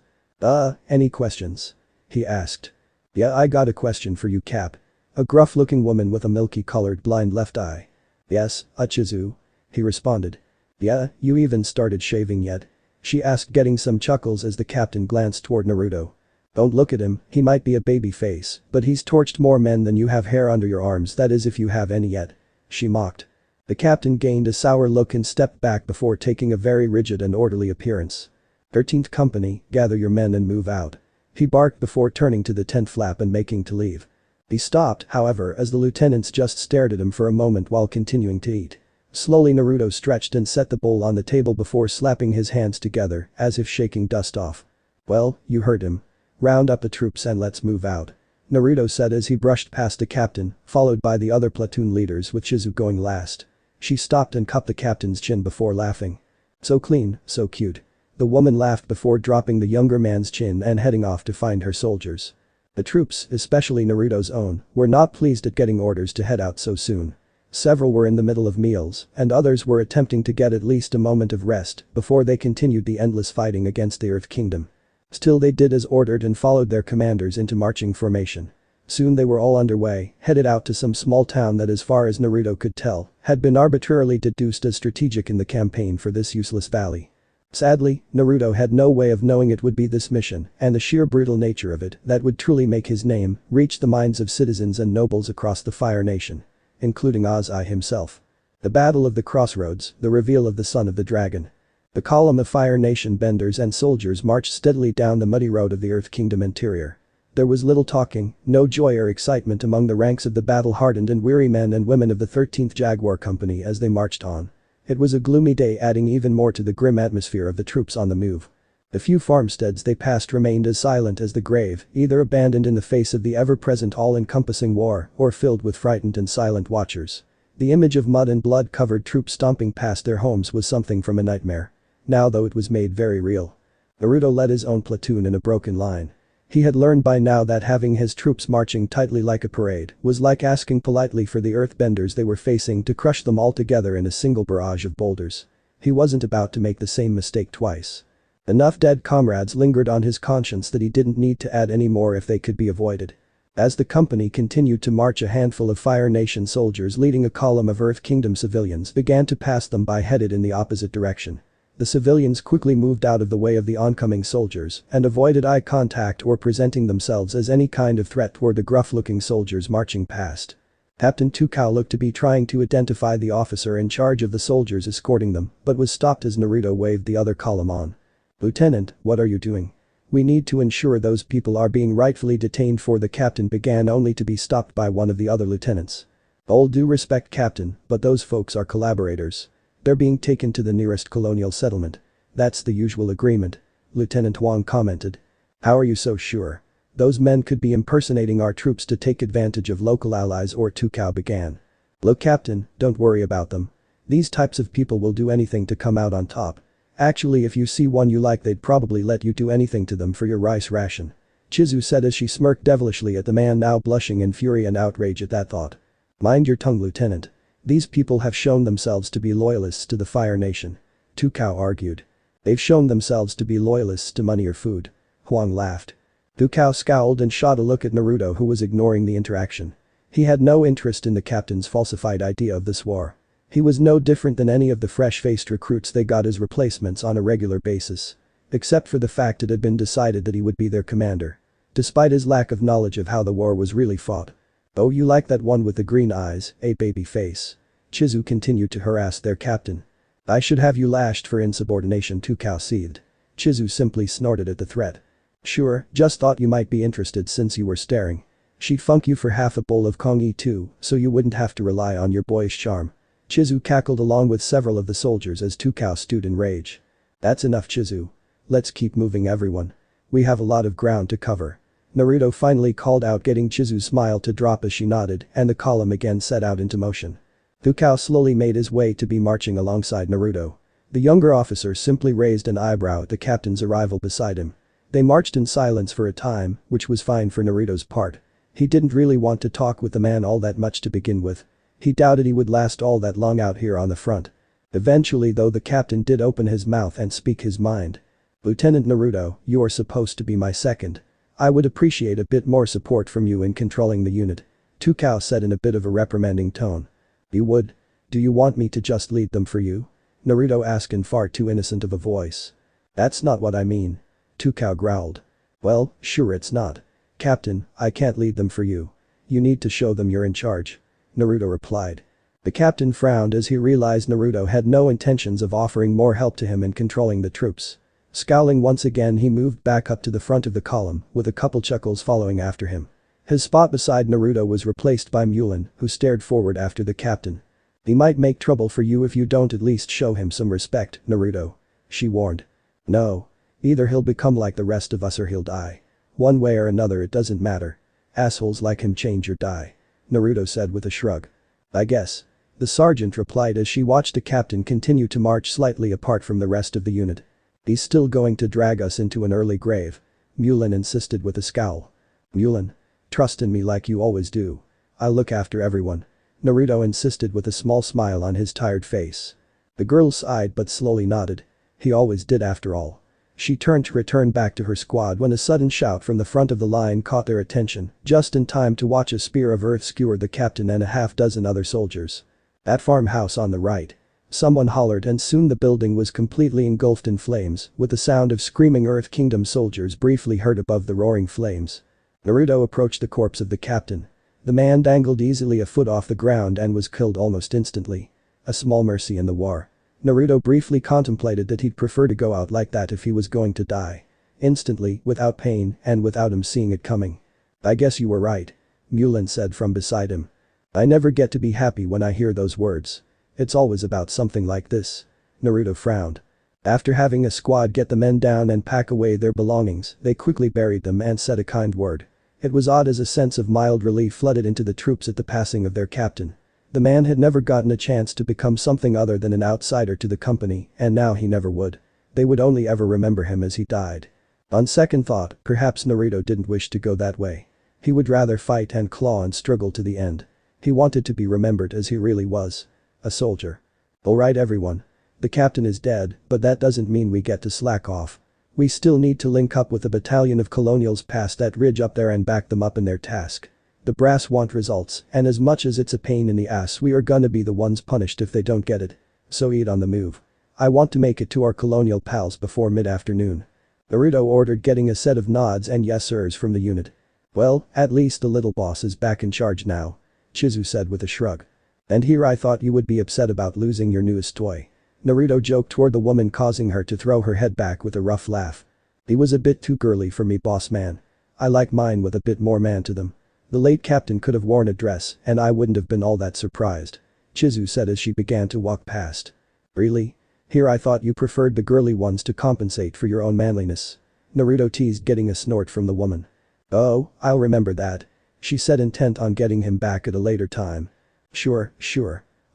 Any questions?" he asked. "Yeah, I got a question for you, Cap." A gruff-looking woman with a milky-colored blind left eye. "Yes, Uchiha," he responded. "Yeah, you even started shaving yet?" she asked, getting some chuckles as the captain glanced toward Naruto. "Don't look at him, he might be a baby face, but he's torched more men than you have hair under your arms, that is if you have any yet," she mocked. The captain gained a sour look and stepped back before taking a very rigid and orderly appearance. "13th Company, gather your men and move out," he barked before turning to the tent flap and making to leave. He stopped, however, as the lieutenants just stared at him for a moment while continuing to eat. Slowly Naruto stretched and set the bowl on the table before slapping his hands together as if shaking dust off. "Well, you heard him. Round up the troops and let's move out," Naruto said as he brushed past the captain, followed by the other platoon leaders with Shizu going last. She stopped and cupped the captain's chin before laughing. "So clean, so cute." The woman laughed before dropping the younger man's chin and heading off to find her soldiers. The troops, especially Naruto's own, were not pleased at getting orders to head out so soon. Several were in the middle of meals, and others were attempting to get at least a moment of rest before they continued the endless fighting against the Earth Kingdom. Still, they did as ordered and followed their commanders into marching formation. Soon they were all underway, headed out to some small town that, as far as Naruto could tell, had been arbitrarily deduced as strategic in the campaign for this useless valley. Sadly, Naruto had no way of knowing it would be this mission and the sheer brutal nature of it that would truly make his name reach the minds of citizens and nobles across the Fire Nation, including Ozai himself. The Battle of the Crossroads, the reveal of the Son of the Dragon. The column of Fire Nation benders and soldiers marched steadily down the muddy road of the Earth Kingdom interior. There was little talking, no joy or excitement among the ranks of the battle-hardened and weary men and women of the 13th Jaguar Company as they marched on. It was a gloomy day, adding even more to the grim atmosphere of the troops on the move. The few farmsteads they passed remained as silent as the grave, either abandoned in the face of the ever-present all-encompassing war or filled with frightened and silent watchers. The image of mud and blood-covered troops stomping past their homes was something from a nightmare. Now, though, it was made very real. Naruto led his own platoon in a broken line. He had learned by now that having his troops marching tightly like a parade was like asking politely for the earthbenders they were facing to crush them all together in a single barrage of boulders. He wasn't about to make the same mistake twice. Enough dead comrades lingered on his conscience that he didn't need to add any more if they could be avoided. As the company continued to march, a handful of Fire Nation soldiers leading a column of Earth Kingdom civilians began to pass them by, headed in the opposite direction. The civilians quickly moved out of the way of the oncoming soldiers and avoided eye contact or presenting themselves as any kind of threat toward the gruff-looking soldiers marching past. Captain Tukao looked to be trying to identify the officer in charge of the soldiers escorting them, but was stopped as Naruto waved the other column on. "Lieutenant, what are you doing?" We need to ensure those people are being rightfully detained for the captain began only to be stopped by one of the other lieutenants. All due respect, Captain, but those folks are collaborators. They're being taken to the nearest colonial settlement. That's the usual agreement, Lieutenant Wang commented. How are you so sure? Those men could be impersonating our troops to take advantage of local allies or Tukao began. Look, Captain, don't worry about them. These types of people will do anything to come out on top. Actually, if you see one you like, they'd probably let you do anything to them for your rice ration, Chizu said as she smirked devilishly at the man, now blushing in fury and outrage at that thought. Mind your tongue, Lieutenant. These people have shown themselves to be loyalists to the Fire Nation, Tukao argued. They've shown themselves to be loyalists to money or food. Huang laughed. Tukao scowled and shot a look at Naruto, who was ignoring the interaction. He had no interest in the captain's falsified idea of this war. He was no different than any of the fresh-faced recruits they got as replacements on a regular basis. Except for the fact it had been decided that he would be their commander. Despite his lack of knowledge of how the war was really fought. Oh, you like that one with the green eyes, a baby face? Chizu continued to harass their captain. I should have you lashed for insubordination, Tukao seethed. Chizu simply snorted at the threat. Sure, just thought you might be interested since you were staring. She'd funk you for half a bowl of Kongi too, so you wouldn't have to rely on your boyish charm. Chizu cackled along with several of the soldiers as Tukao stewed in rage. That's enough, Chizu. Let's keep moving, everyone. We have a lot of ground to cover. Naruto finally called out, getting Chizu's smile to drop as she nodded, and the column again set out into motion. Tukao slowly made his way to be marching alongside Naruto. The younger officer simply raised an eyebrow at the captain's arrival beside him. They marched in silence for a time, which was fine for Naruto's part. He didn't really want to talk with the man all that much to begin with. He doubted he would last all that long out here on the front. Eventually, though, the captain did open his mouth and speak his mind. Lieutenant Naruto, you are supposed to be my second. I would appreciate a bit more support from you in controlling the unit, Tukao said in a bit of a reprimanding tone. You would? Do you want me to just lead them for you? Naruto asked in far too innocent of a voice. That's not what I mean, Tukao growled. Well, sure it's not. Captain, I can't lead them for you. You need to show them you're in charge, Naruto replied. The captain frowned as he realized Naruto had no intentions of offering more help to him in controlling the troops. Scowling once again, he moved back up to the front of the column, with a couple chuckles following after him. His spot beside Naruto was replaced by Mulin, who stared forward after the captain. He might make trouble for you if you don't at least show him some respect, Naruto, she warned. No. Either he'll become like the rest of us or he'll die. One way or another, it doesn't matter. Assholes like him change or die, Naruto said with a shrug. I guess. The sergeant replied as she watched the captain continue to march slightly apart from the rest of the unit. He's still going to drag us into an early grave, Mulin insisted with a scowl. Mulin. Trust in me like you always do. I'll look after everyone, Naruto insisted with a small smile on his tired face. The girl sighed but slowly nodded. He always did after all. She turned to return back to her squad when a sudden shout from the front of the line caught their attention, just in time to watch a spear of earth skewer the captain and a half-dozen other soldiers. That farmhouse on the right. Someone hollered, and soon the building was completely engulfed in flames, with the sound of screaming Earth Kingdom soldiers briefly heard above the roaring flames. Naruto approached the corpse of the captain. The man dangled easily a foot off the ground and was killed almost instantly. A small mercy in the war. Naruto briefly contemplated that he'd prefer to go out like that if he was going to die. Instantly, without pain, and without him seeing it coming. I guess you were right, Mulin said from beside him. I never get to be happy when I hear those words. It's always about something like this. Naruto frowned. After having a squad get the men down and pack away their belongings, they quickly buried them and said a kind word. It was odd as a sense of mild relief flooded into the troops at the passing of their captain. The man had never gotten a chance to become something other than an outsider to the company, and now he never would. They would only ever remember him as he died. On second thought, perhaps Naruto didn't wish to go that way. He would rather fight and claw and struggle to the end. He wanted to be remembered as he really was. A soldier. Alright everyone. The captain is dead, but that doesn't mean we get to slack off. We still need to link up with a battalion of colonials past that ridge up there and back them up in their task. The brass want results, and as much as it's a pain in the ass, we are gonna be the ones punished if they don't get it. So eat on the move. I want to make it to our colonial pals before mid-afternoon. Naruto ordered, getting a set of nods and yes sirs from the unit. Well, at least the little boss is back in charge now, Chizu said with a shrug. And here I thought you would be upset about losing your newest toy. Naruto joked toward the woman, causing her to throw her head back with a rough laugh. He was a bit too girly for me, boss man. I like mine with a bit more man to them. The late captain could have worn a dress and I wouldn't have been all that surprised. Chizu said as she began to walk past. Really? Here I thought you preferred the girly ones to compensate for your own manliness. Naruto teased, getting a snort from the woman. Oh, I'll remember that. She said, intent on getting him back at a later time. Sure.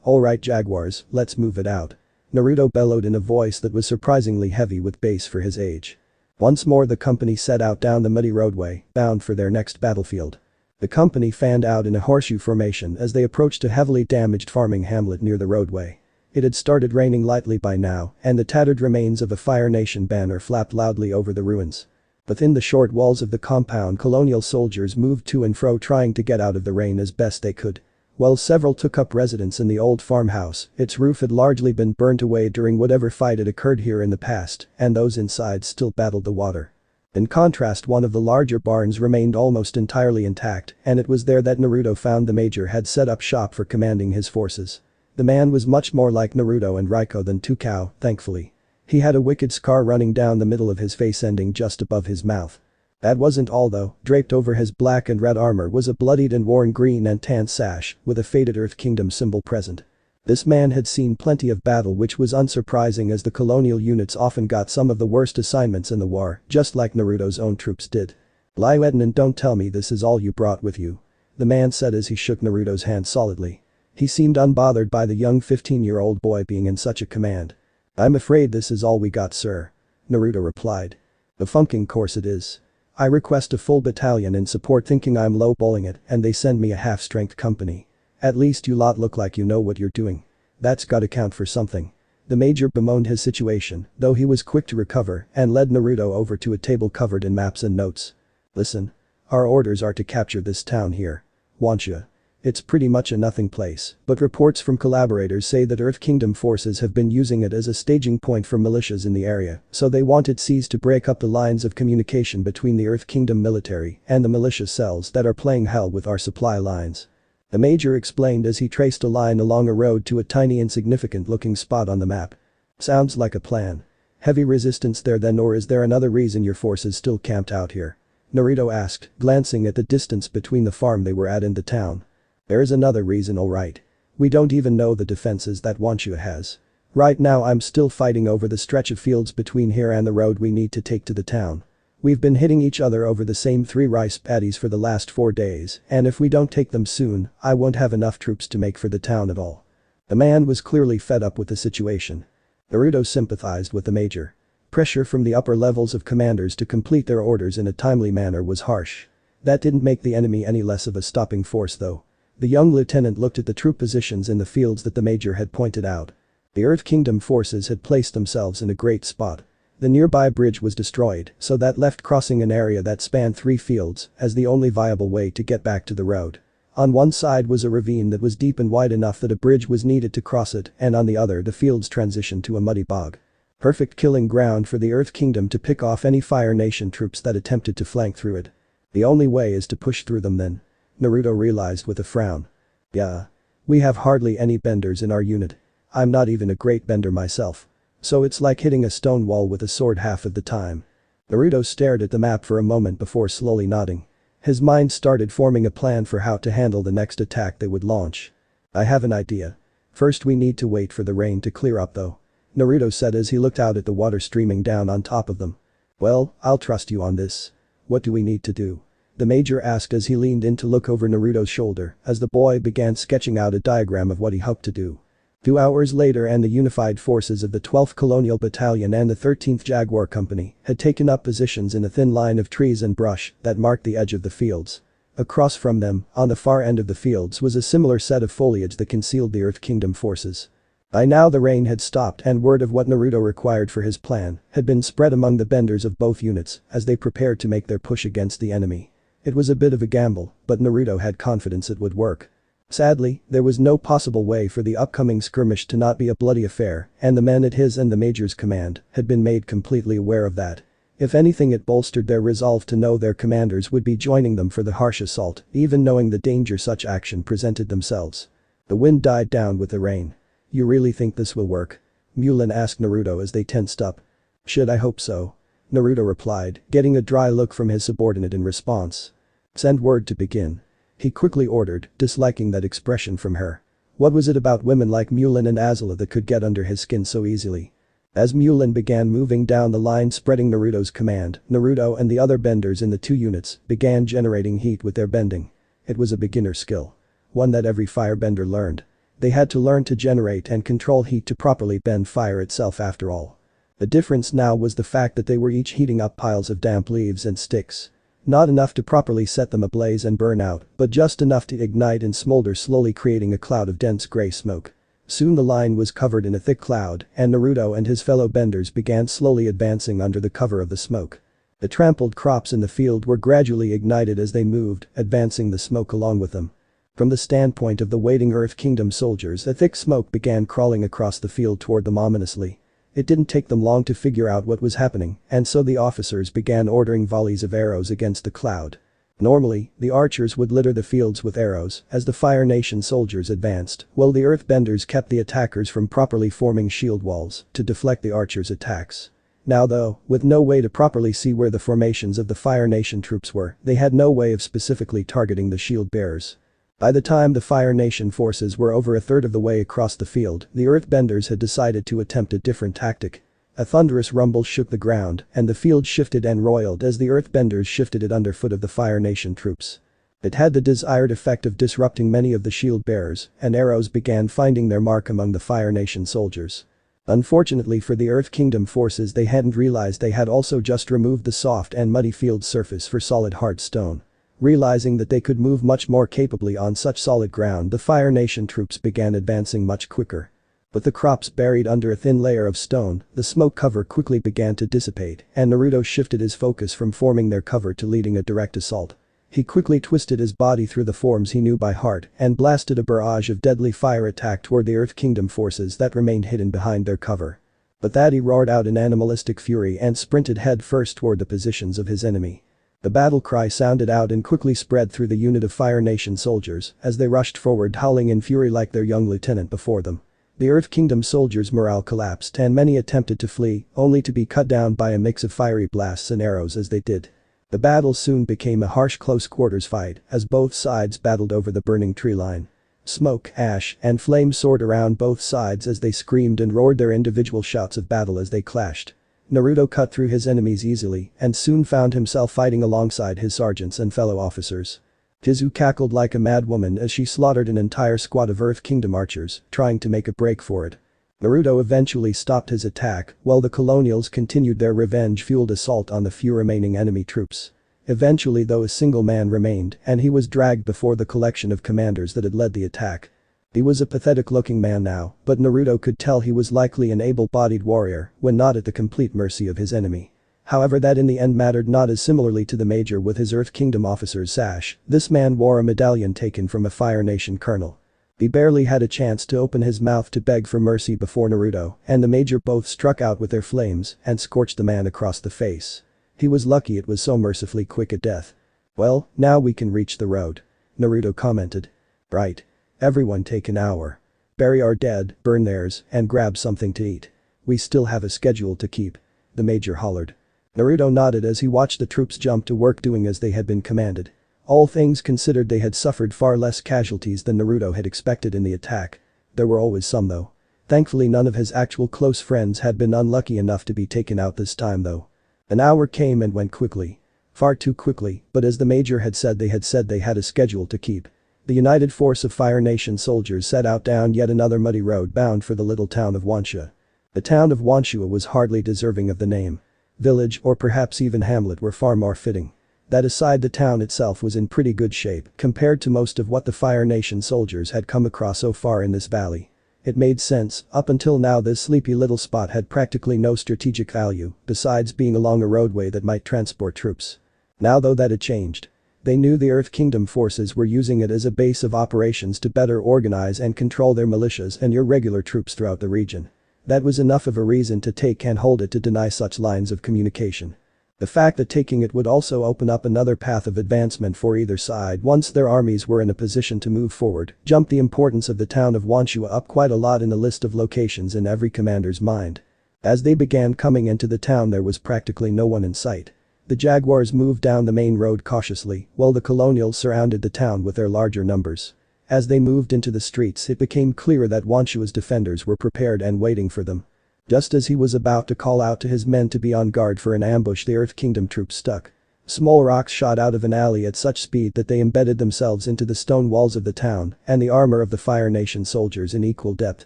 Alright Jaguars, let's move it out. Naruto bellowed in a voice that was surprisingly heavy with bass for his age. Once more the company set out down the muddy roadway, bound for their next battlefield. The company fanned out in a horseshoe formation as they approached a heavily damaged farming hamlet near the roadway. It had started raining lightly by now, and the tattered remains of a Fire Nation banner flapped loudly over the ruins. Within the short walls of the compound, colonial soldiers moved to and fro trying to get out of the rain as best they could. While several took up residence in the old farmhouse, its roof had largely been burnt away during whatever fight had occurred here in the past, and those inside still battled the water. In contrast, one of the larger barns remained almost entirely intact, and it was there that Naruto found the major had set up shop for commanding his forces. The man was much more like Naruto and Raiko than Tukao, thankfully. He had a wicked scar running down the middle of his face ending just above his mouth. That wasn't all though. Draped over his black and red armor was a bloodied and worn green and tan sash with a faded Earth Kingdom symbol present. This man had seen plenty of battle, which was unsurprising as the colonial units often got some of the worst assignments in the war, just like Naruto's own troops did. Liuetan, and don't tell me this is all you brought with you. The man said as he shook Naruto's hand solidly. He seemed unbothered by the young 15-year-old boy being in such a command. I'm afraid this is all we got, sir. Naruto replied. A funking course it is. I request a full battalion in support, thinking I'm lowballing it, and they send me a half-strength company. At least you lot look like you know what you're doing. That's gotta count for something. The major bemoaned his situation, though he was quick to recover and led Naruto over to a table covered in maps and notes. Listen. Our orders are to capture this town here. Wancha. It's pretty much a nothing place, but reports from collaborators say that Earth Kingdom forces have been using it as a staging point for militias in the area, so they want it seized to break up the lines of communication between the Earth Kingdom military and the militia cells that are playing hell with our supply lines. The major explained as he traced a line along a road to a tiny insignificant looking spot on the map. Sounds like a plan. Heavy resistance there then, or is there another reason your forces still camped out here? Naruto asked, glancing at the distance between the farm they were at and the town. There's another reason, alright. We don't even know the defenses that Wancha has. Right now I'm still fighting over the stretch of fields between here and the road we need to take to the town. We've been hitting each other over the same 3 rice paddies for the last 4 days, and if we don't take them soon, I won't have enough troops to make for the town at all. The man was clearly fed up with the situation. Naruto sympathized with the major. Pressure from the upper levels of commanders to complete their orders in a timely manner was harsh. That didn't make the enemy any less of a stopping force though. The young lieutenant looked at the troop positions in the fields that the major had pointed out. The Earth Kingdom forces had placed themselves in a great spot. The nearby bridge was destroyed, so that left crossing an area that spanned 3 fields as the only viable way to get back to the road. On one side was a ravine that was deep and wide enough that a bridge was needed to cross it, and on the other the fields transitioned to a muddy bog. Perfect killing ground for the Earth Kingdom to pick off any Fire Nation troops that attempted to flank through it. The only way is to push through them then. Naruto realized with a frown. Yeah. We have hardly any benders in our unit. I'm not even a great bender myself. So it's like hitting a stone wall with a sword half of the time. Naruto stared at the map for a moment before slowly nodding. His mind started forming a plan for how to handle the next attack they would launch. I have an idea. First we need to wait for the rain to clear up though. Naruto said as he looked out at the water streaming down on top of them. Well, I'll trust you on this. What do we need to do? The major asked as he leaned in to look over Naruto's shoulder as the boy began sketching out a diagram of what he hoped to do. 2 hours later and the unified forces of the 12th Colonial Battalion and the 13th Jaguar Company had taken up positions in a thin line of trees and brush that marked the edge of the fields. Across from them, on the far end of the fields was a similar set of foliage that concealed the Earth Kingdom forces. By now the rain had stopped and word of what Naruto required for his plan had been spread among the benders of both units as they prepared to make their push against the enemy. It was a bit of a gamble, but Naruto had confidence it would work. Sadly, there was no possible way for the upcoming skirmish to not be a bloody affair, and the men at his and the major's command had been made completely aware of that. If anything, it bolstered their resolve to know their commanders would be joining them for the harsh assault, even knowing the danger such action presented themselves. The wind died down with the rain. You really think this will work? Mulan asked Naruto as they tensed up. Should I hope so? Naruto replied, getting a dry look from his subordinate in response. Send word to begin. He quickly ordered, disliking that expression from her. What was it about women like Mulan and Azula that could get under his skin so easily? As Mulan began moving down the line spreading Naruto's command, Naruto and the other benders in the two units began generating heat with their bending. It was a beginner skill. One that every firebender learned. They had to learn to generate and control heat to properly bend fire itself after all. The difference now was the fact that they were each heating up piles of damp leaves and sticks. Not enough to properly set them ablaze and burn out, but just enough to ignite and smolder, slowly creating a cloud of dense gray smoke. Soon the line was covered in a thick cloud, and Naruto and his fellow benders began slowly advancing under the cover of the smoke. The trampled crops in the field were gradually ignited as they moved, advancing the smoke along with them. From the standpoint of the waiting Earth Kingdom soldiers, a thick smoke began crawling across the field toward them ominously. It didn't take them long to figure out what was happening, and so the officers began ordering volleys of arrows against the cloud. Normally, the archers would litter the fields with arrows as the Fire Nation soldiers advanced, while the Earthbenders kept the attackers from properly forming shield walls to deflect the archers' attacks. Now though, with no way to properly see where the formations of the Fire Nation troops were, they had no way of specifically targeting the shield bearers. By the time the Fire Nation forces were over a third of the way across the field, the Earthbenders had decided to attempt a different tactic. A thunderous rumble shook the ground, and the field shifted and roiled as the Earthbenders shifted it underfoot of the Fire Nation troops. It had the desired effect of disrupting many of the shield bearers, and arrows began finding their mark among the Fire Nation soldiers. Unfortunately for the Earth Kingdom forces, they hadn't realized they had also just removed the soft and muddy field surface for solid hard stone. Realizing that they could move much more capably on such solid ground, the Fire Nation troops began advancing much quicker. With the crops buried under a thin layer of stone, the smoke cover quickly began to dissipate, and Naruto shifted his focus from forming their cover to leading a direct assault. He quickly twisted his body through the forms he knew by heart and blasted a barrage of deadly fire attack toward the Earth Kingdom forces that remained hidden behind their cover. But that he roared out in animalistic fury and sprinted head first toward the positions of his enemy. The battle cry sounded out and quickly spread through the unit of Fire Nation soldiers as they rushed forward, howling in fury like their young lieutenant before them. The Earth Kingdom soldiers' morale collapsed and many attempted to flee, only to be cut down by a mix of fiery blasts and arrows as they did. The battle soon became a harsh close-quarters fight as both sides battled over the burning tree line. Smoke, ash, and flame soared around both sides as they screamed and roared their individual shouts of battle as they clashed. Naruto cut through his enemies easily and soon found himself fighting alongside his sergeants and fellow officers. Kizu cackled like a mad woman as she slaughtered an entire squad of Earth Kingdom archers, trying to make a break for it. Naruto eventually stopped his attack while the colonials continued their revenge-fueled assault on the few remaining enemy troops. Eventually though, a single man remained and he was dragged before the collection of commanders that had led the attack. He was a pathetic-looking man now, but Naruto could tell he was likely an able-bodied warrior when not at the complete mercy of his enemy. However, that in the end mattered not, as similarly to the major with his Earth Kingdom officer's sash, this man wore a medallion taken from a Fire Nation colonel. He barely had a chance to open his mouth to beg for mercy before Naruto and the major both struck out with their flames and scorched the man across the face. He was lucky it was so mercifully quick a death. "Well, now we can reach the road," Naruto commented. "Right. Everyone take an hour. Bury our dead, burn theirs, and grab something to eat. We still have a schedule to keep," the major hollered. Naruto nodded as he watched the troops jump to work doing as they had been commanded. All things considered, they had suffered far less casualties than Naruto had expected in the attack. There were always some though. Thankfully none of his actual close friends had been unlucky enough to be taken out this time though. An hour came and went quickly. Far too quickly, but as the major had said they had a schedule to keep. The united force of Fire Nation soldiers set out down yet another muddy road bound for the little town of Wanshua. The town of Wanshua was hardly deserving of the name. Village or perhaps even hamlet were far more fitting. That aside, the town itself was in pretty good shape compared to most of what the Fire Nation soldiers had come across so far in this valley. It made sense, up until now this sleepy little spot had practically no strategic value besides being along a roadway that might transport troops. Now though that had changed. They knew the Earth Kingdom forces were using it as a base of operations to better organize and control their militias and irregular troops throughout the region. That was enough of a reason to take and hold it to deny such lines of communication. The fact that taking it would also open up another path of advancement for either side once their armies were in a position to move forward jumped the importance of the town of Wanshua up quite a lot in the list of locations in every commander's mind. As they began coming into the town there was practically no one in sight. The jaguars moved down the main road cautiously while the colonials surrounded the town with their larger numbers. As they moved into the streets it became clear that Wanshua's defenders were prepared and waiting for them. Just as he was about to call out to his men to be on guard for an ambush, the Earth Kingdom troops stuck. Small rocks shot out of an alley at such speed that they embedded themselves into the stone walls of the town and the armor of the Fire Nation soldiers in equal depth.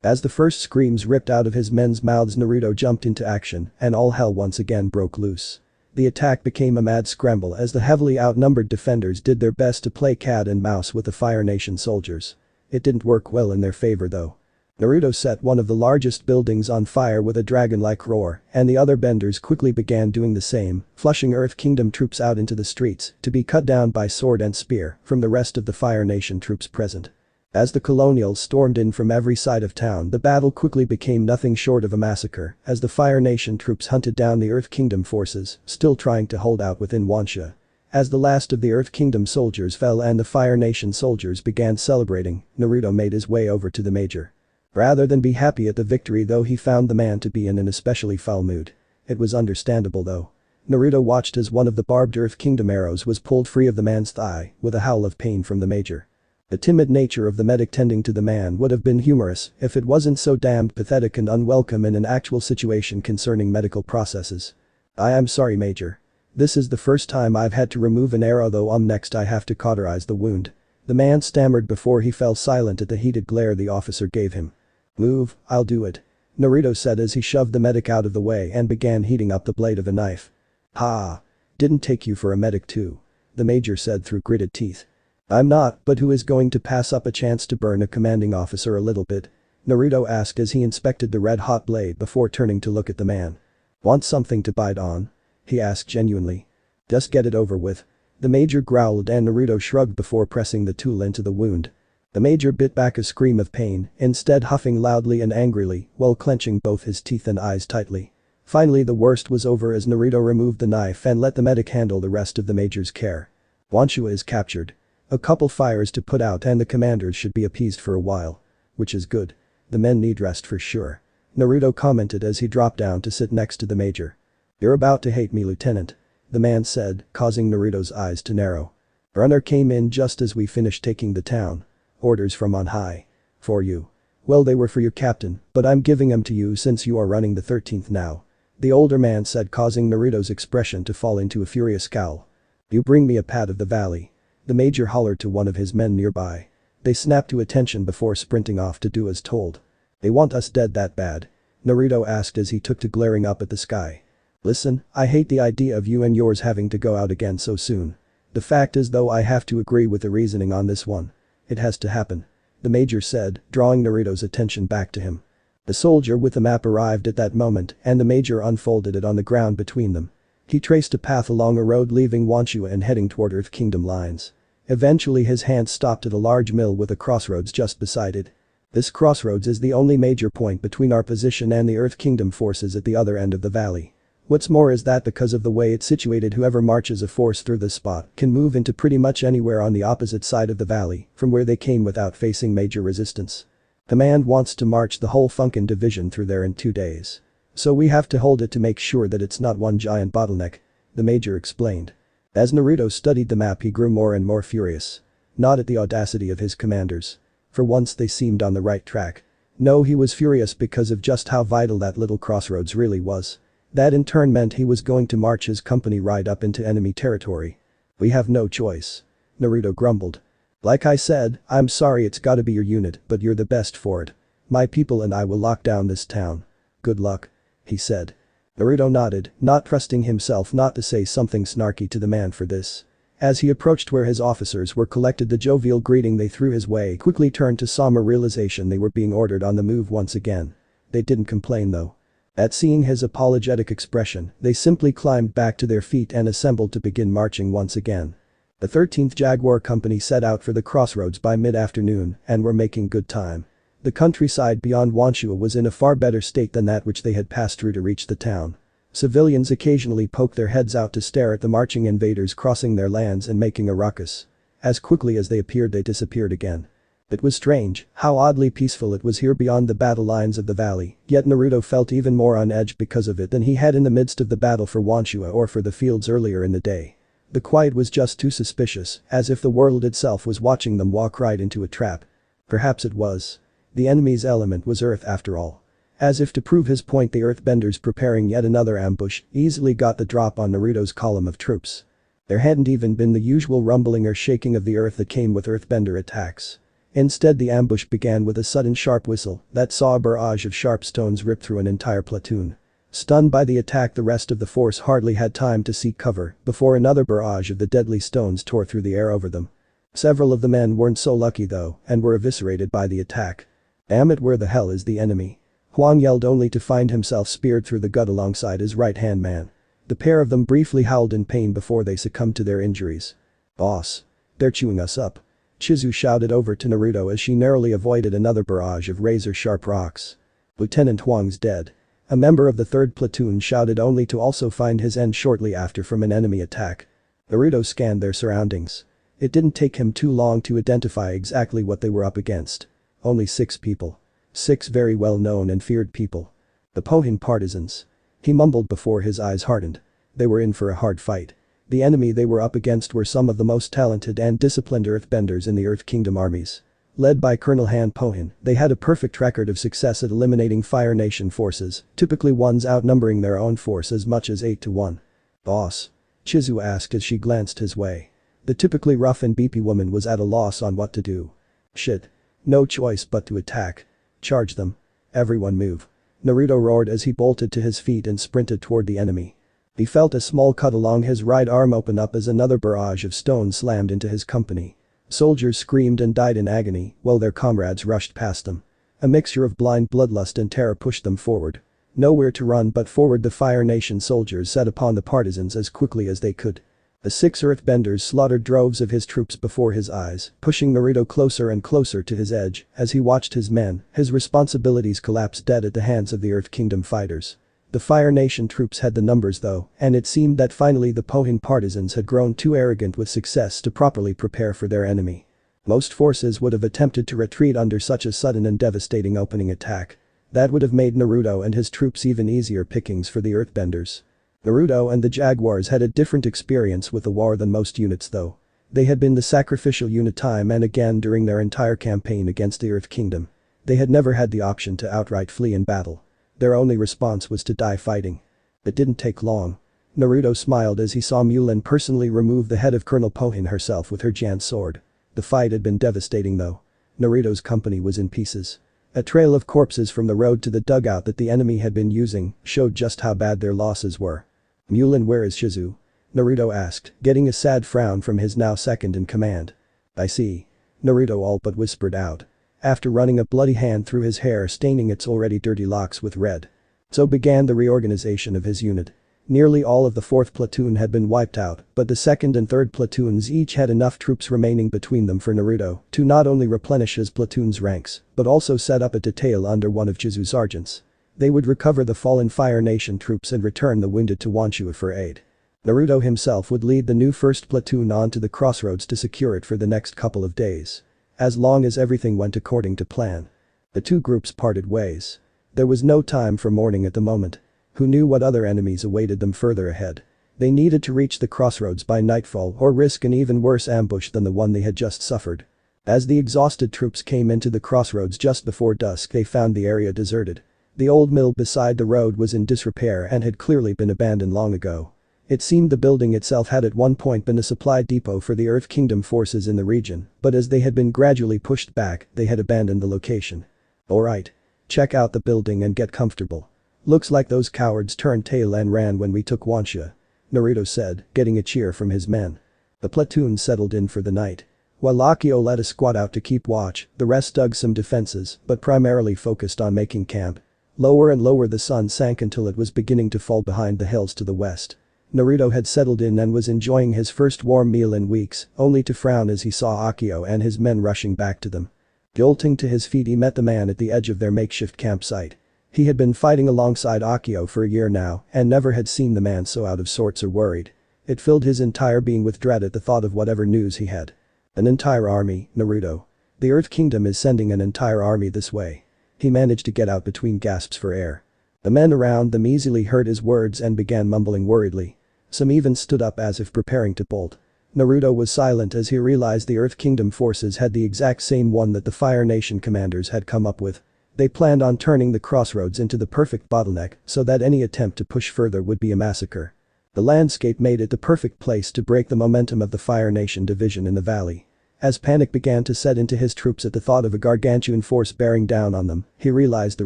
As the first screams ripped out of his men's mouths, Naruto jumped into action and all hell once again broke loose. The attack became a mad scramble as the heavily outnumbered defenders did their best to play cat and mouse with the Fire Nation soldiers. It didn't work well in their favor though. Naruto set one of the largest buildings on fire with a dragon-like roar, and the other benders quickly began doing the same, flushing Earth Kingdom troops out into the streets to be cut down by sword and spear from the rest of the Fire Nation troops present. As the colonials stormed in from every side of town, the battle quickly became nothing short of a massacre as the Fire Nation troops hunted down the Earth Kingdom forces, still trying to hold out within Wanshu. As the last of the Earth Kingdom soldiers fell and the Fire Nation soldiers began celebrating, Naruto made his way over to the major. Rather than be happy at the victory though, he found the man to be in an especially foul mood. It was understandable though. Naruto watched as one of the barbed Earth Kingdom arrows was pulled free of the man's thigh with a howl of pain from the major. The timid nature of the medic tending to the man would have been humorous if it wasn't so damned pathetic and unwelcome in an actual situation concerning medical processes. I am sorry, Major. This is the first time I've had to remove an arrow though. Next I have to cauterize the wound. The man stammered before he fell silent at the heated glare the officer gave him. Move, I'll do it. Naruto said as he shoved the medic out of the way and began heating up the blade of a knife. Ha! Didn't take you for a medic too. The major said through gritted teeth. I'm not, but who is going to pass up a chance to burn a commanding officer a little bit? Naruto asked as he inspected the red-hot blade before turning to look at the man. Want something to bite on? He asked genuinely. Just get it over with. The major growled and Naruto shrugged before pressing the tool into the wound. The major bit back a scream of pain, instead huffing loudly and angrily while clenching both his teeth and eyes tightly. Finally the worst was over as Naruto removed the knife and let the medic handle the rest of the major's care. Wanshua is captured. A couple fires to put out and the commanders should be appeased for a while. Which is good. The men need rest for sure. Naruto commented as he dropped down to sit next to the major. You're about to hate me, Lieutenant. The man said, causing Naruto's eyes to narrow. Runner came in just as we finished taking the town. Orders from on high. For you. Well, they were for your captain, but I'm giving them to you since you are running the 13th now. The older man said, causing Naruto's expression to fall into a furious scowl. You bring me a pat of the valley. The major hollered to one of his men nearby. They snapped to attention before sprinting off to do as told. They want us dead that bad? Naruto asked as he took to glaring up at the sky. Listen, I hate the idea of you and yours having to go out again so soon. The fact is though I have to agree with the reasoning on this one. It has to happen. The major said, drawing Naruto's attention back to him. The soldier with the map arrived at that moment and the major unfolded it on the ground between them. He traced a path along a road leaving Wanshua and heading toward Earth Kingdom lines. Eventually his hand stopped at a large mill with a crossroads just beside it. This crossroads is the only major point between our position and the Earth Kingdom forces at the other end of the valley. What's more is that because of the way it's situated, whoever marches a force through this spot can move into pretty much anywhere on the opposite side of the valley from where they came without facing major resistance. Command wants to march the whole Funkin division through there in 2 days. So we have to hold it to make sure that it's not one giant bottleneck, the major explained. As Naruto studied the map he grew more and more furious. Not at the audacity of his commanders. For once they seemed on the right track. No, he was furious because of just how vital that little crossroads really was. That in turn meant he was going to march his company right up into enemy territory. We have no choice. Naruto grumbled. Like I said, I'm sorry it's gotta be your unit, but you're the best for it. My people and I will lock down this town. Good luck. He said. Naruto nodded, not trusting himself not to say something snarky to the man for this. As he approached where his officers were collected, the jovial greeting they threw his way quickly turned to somber realization they were being ordered on the move once again. They didn't complain though. At seeing his apologetic expression, they simply climbed back to their feet and assembled to begin marching once again. The 13th Jaguar Company set out for the crossroads by mid-afternoon and were making good time. The countryside beyond Wanshua was in a far better state than that which they had passed through to reach the town. Civilians occasionally poked their heads out to stare at the marching invaders crossing their lands and making a ruckus. As quickly as they appeared they disappeared again. It was strange how oddly peaceful it was here beyond the battle lines of the valley, yet Naruto felt even more on edge because of it than he had in the midst of the battle for Wanshua or for the fields earlier in the day. The quiet was just too suspicious, as if the world itself was watching them walk right into a trap. Perhaps it was. The enemy's element was earth after all. As if to prove his point, the earthbenders preparing yet another ambush easily got the drop on Naruto's column of troops. There hadn't even been the usual rumbling or shaking of the earth that came with earthbender attacks. Instead, the ambush began with a sudden sharp whistle that saw a barrage of sharp stones rip through an entire platoon. Stunned by the attack, the rest of the force hardly had time to seek cover before another barrage of the deadly stones tore through the air over them. Several of the men weren't so lucky though and were eviscerated by the attack. Damn it, where the hell is the enemy? Huang yelled, only to find himself speared through the gut alongside his right-hand man. The pair of them briefly howled in pain before they succumbed to their injuries. "Boss. They're chewing us up." Chizu shouted over to Naruto as she narrowly avoided another barrage of razor-sharp rocks. "Lieutenant Huang's dead." A member of the 3rd platoon shouted, only to also find his end shortly after from an enemy attack. Naruto scanned their surroundings. It didn't take him too long to identify exactly what they were up against. Only 6 people. 6 very well-known and feared people. The Pohin partisans. He mumbled before his eyes hardened. They were in for a hard fight. The enemy they were up against were some of the most talented and disciplined earthbenders in the Earth Kingdom armies. Led by Colonel Han Pohin, they had a perfect record of success at eliminating Fire Nation forces, typically ones outnumbering their own force as much as 8 to 1. "Boss?" Chizu asked as she glanced his way. The typically rough and beefy woman was at a loss on what to do. "Shit. No choice but to attack. Charge them. Everyone move." Naruto roared as he bolted to his feet and sprinted toward the enemy. He felt a small cut along his right arm open up as another barrage of stones slammed into his company. Soldiers screamed and died in agony while their comrades rushed past them. A mixture of blind bloodlust and terror pushed them forward. Nowhere to run but forward, the Fire Nation soldiers set upon the partisans as quickly as they could. The 6 earthbenders slaughtered droves of his troops before his eyes, pushing Naruto closer and closer to his edge as he watched his men, his responsibilities, collapse dead at the hands of the Earth Kingdom fighters. The Fire Nation troops had the numbers though, and it seemed that finally the Pohin partisans had grown too arrogant with success to properly prepare for their enemy. Most forces would have attempted to retreat under such a sudden and devastating opening attack. That would have made Naruto and his troops even easier pickings for the earthbenders. Naruto and the Jaguars had a different experience with the war than most units though. They had been the sacrificial unit time and again during their entire campaign against the Earth Kingdom. They had never had the option to outright flee in battle. Their only response was to die fighting. It didn't take long. Naruto smiled as he saw Mulan personally remove the head of Colonel Pohin herself with her giant sword. The fight had been devastating though. Naruto's company was in pieces. A trail of corpses from the road to the dugout that the enemy had been using showed just how bad their losses were. "Mulan, where is Chizu?" Naruto asked, getting a sad frown from his now second in command. "I see." Naruto all but whispered out. After running a bloody hand through his hair, staining its already dirty locks with red. So began the reorganization of his unit. Nearly all of the 4th platoon had been wiped out, but the 2nd and 3rd platoons each had enough troops remaining between them for Naruto to not only replenish his platoon's ranks, but also set up a detail under one of Chizu's sergeants. They would recover the fallen Fire Nation troops and return the wounded to Wanshua for aid. Naruto himself would lead the new 1st platoon onto the crossroads to secure it for the next couple of days. As long as everything went according to plan. The two groups parted ways. There was no time for mourning at the moment. Who knew what other enemies awaited them further ahead? They needed to reach the crossroads by nightfall or risk an even worse ambush than the one they had just suffered. As the exhausted troops came into the crossroads just before dusk, they found the area deserted. The old mill beside the road was in disrepair and had clearly been abandoned long ago. It seemed the building itself had at one point been a supply depot for the Earth Kingdom forces in the region, but as they had been gradually pushed back, they had abandoned the location. "Alright. Check out the building and get comfortable. Looks like those cowards turned tail and ran when we took Wanshua," Naruto said, getting a cheer from his men. The platoon settled in for the night. While Akio led a squad out to keep watch, the rest dug some defenses, but primarily focused on making camp. Lower and lower the sun sank until it was beginning to fall behind the hills to the west. Naruto had settled in and was enjoying his first warm meal in weeks, only to frown as he saw Akio and his men rushing back to them. Jolting to his feet, he met the man at the edge of their makeshift campsite. He had been fighting alongside Akio for a year now and never had seen the man so out of sorts or worried. It filled his entire being with dread at the thought of whatever news he had. An entire army, Naruto. The Earth Kingdom is sending an entire army this way. He managed to get out between gasps for air. The men around them easily heard his words and began mumbling worriedly. Some even stood up as if preparing to bolt. Naruto was silent as he realized the Earth Kingdom forces had the exact same one that the Fire Nation commanders had come up with. They planned on turning the crossroads into the perfect bottleneck so that any attempt to push further would be a massacre. The landscape made it the perfect place to break the momentum of the Fire Nation division in the valley. As panic began to set into his troops at the thought of a gargantuan force bearing down on them, he realized the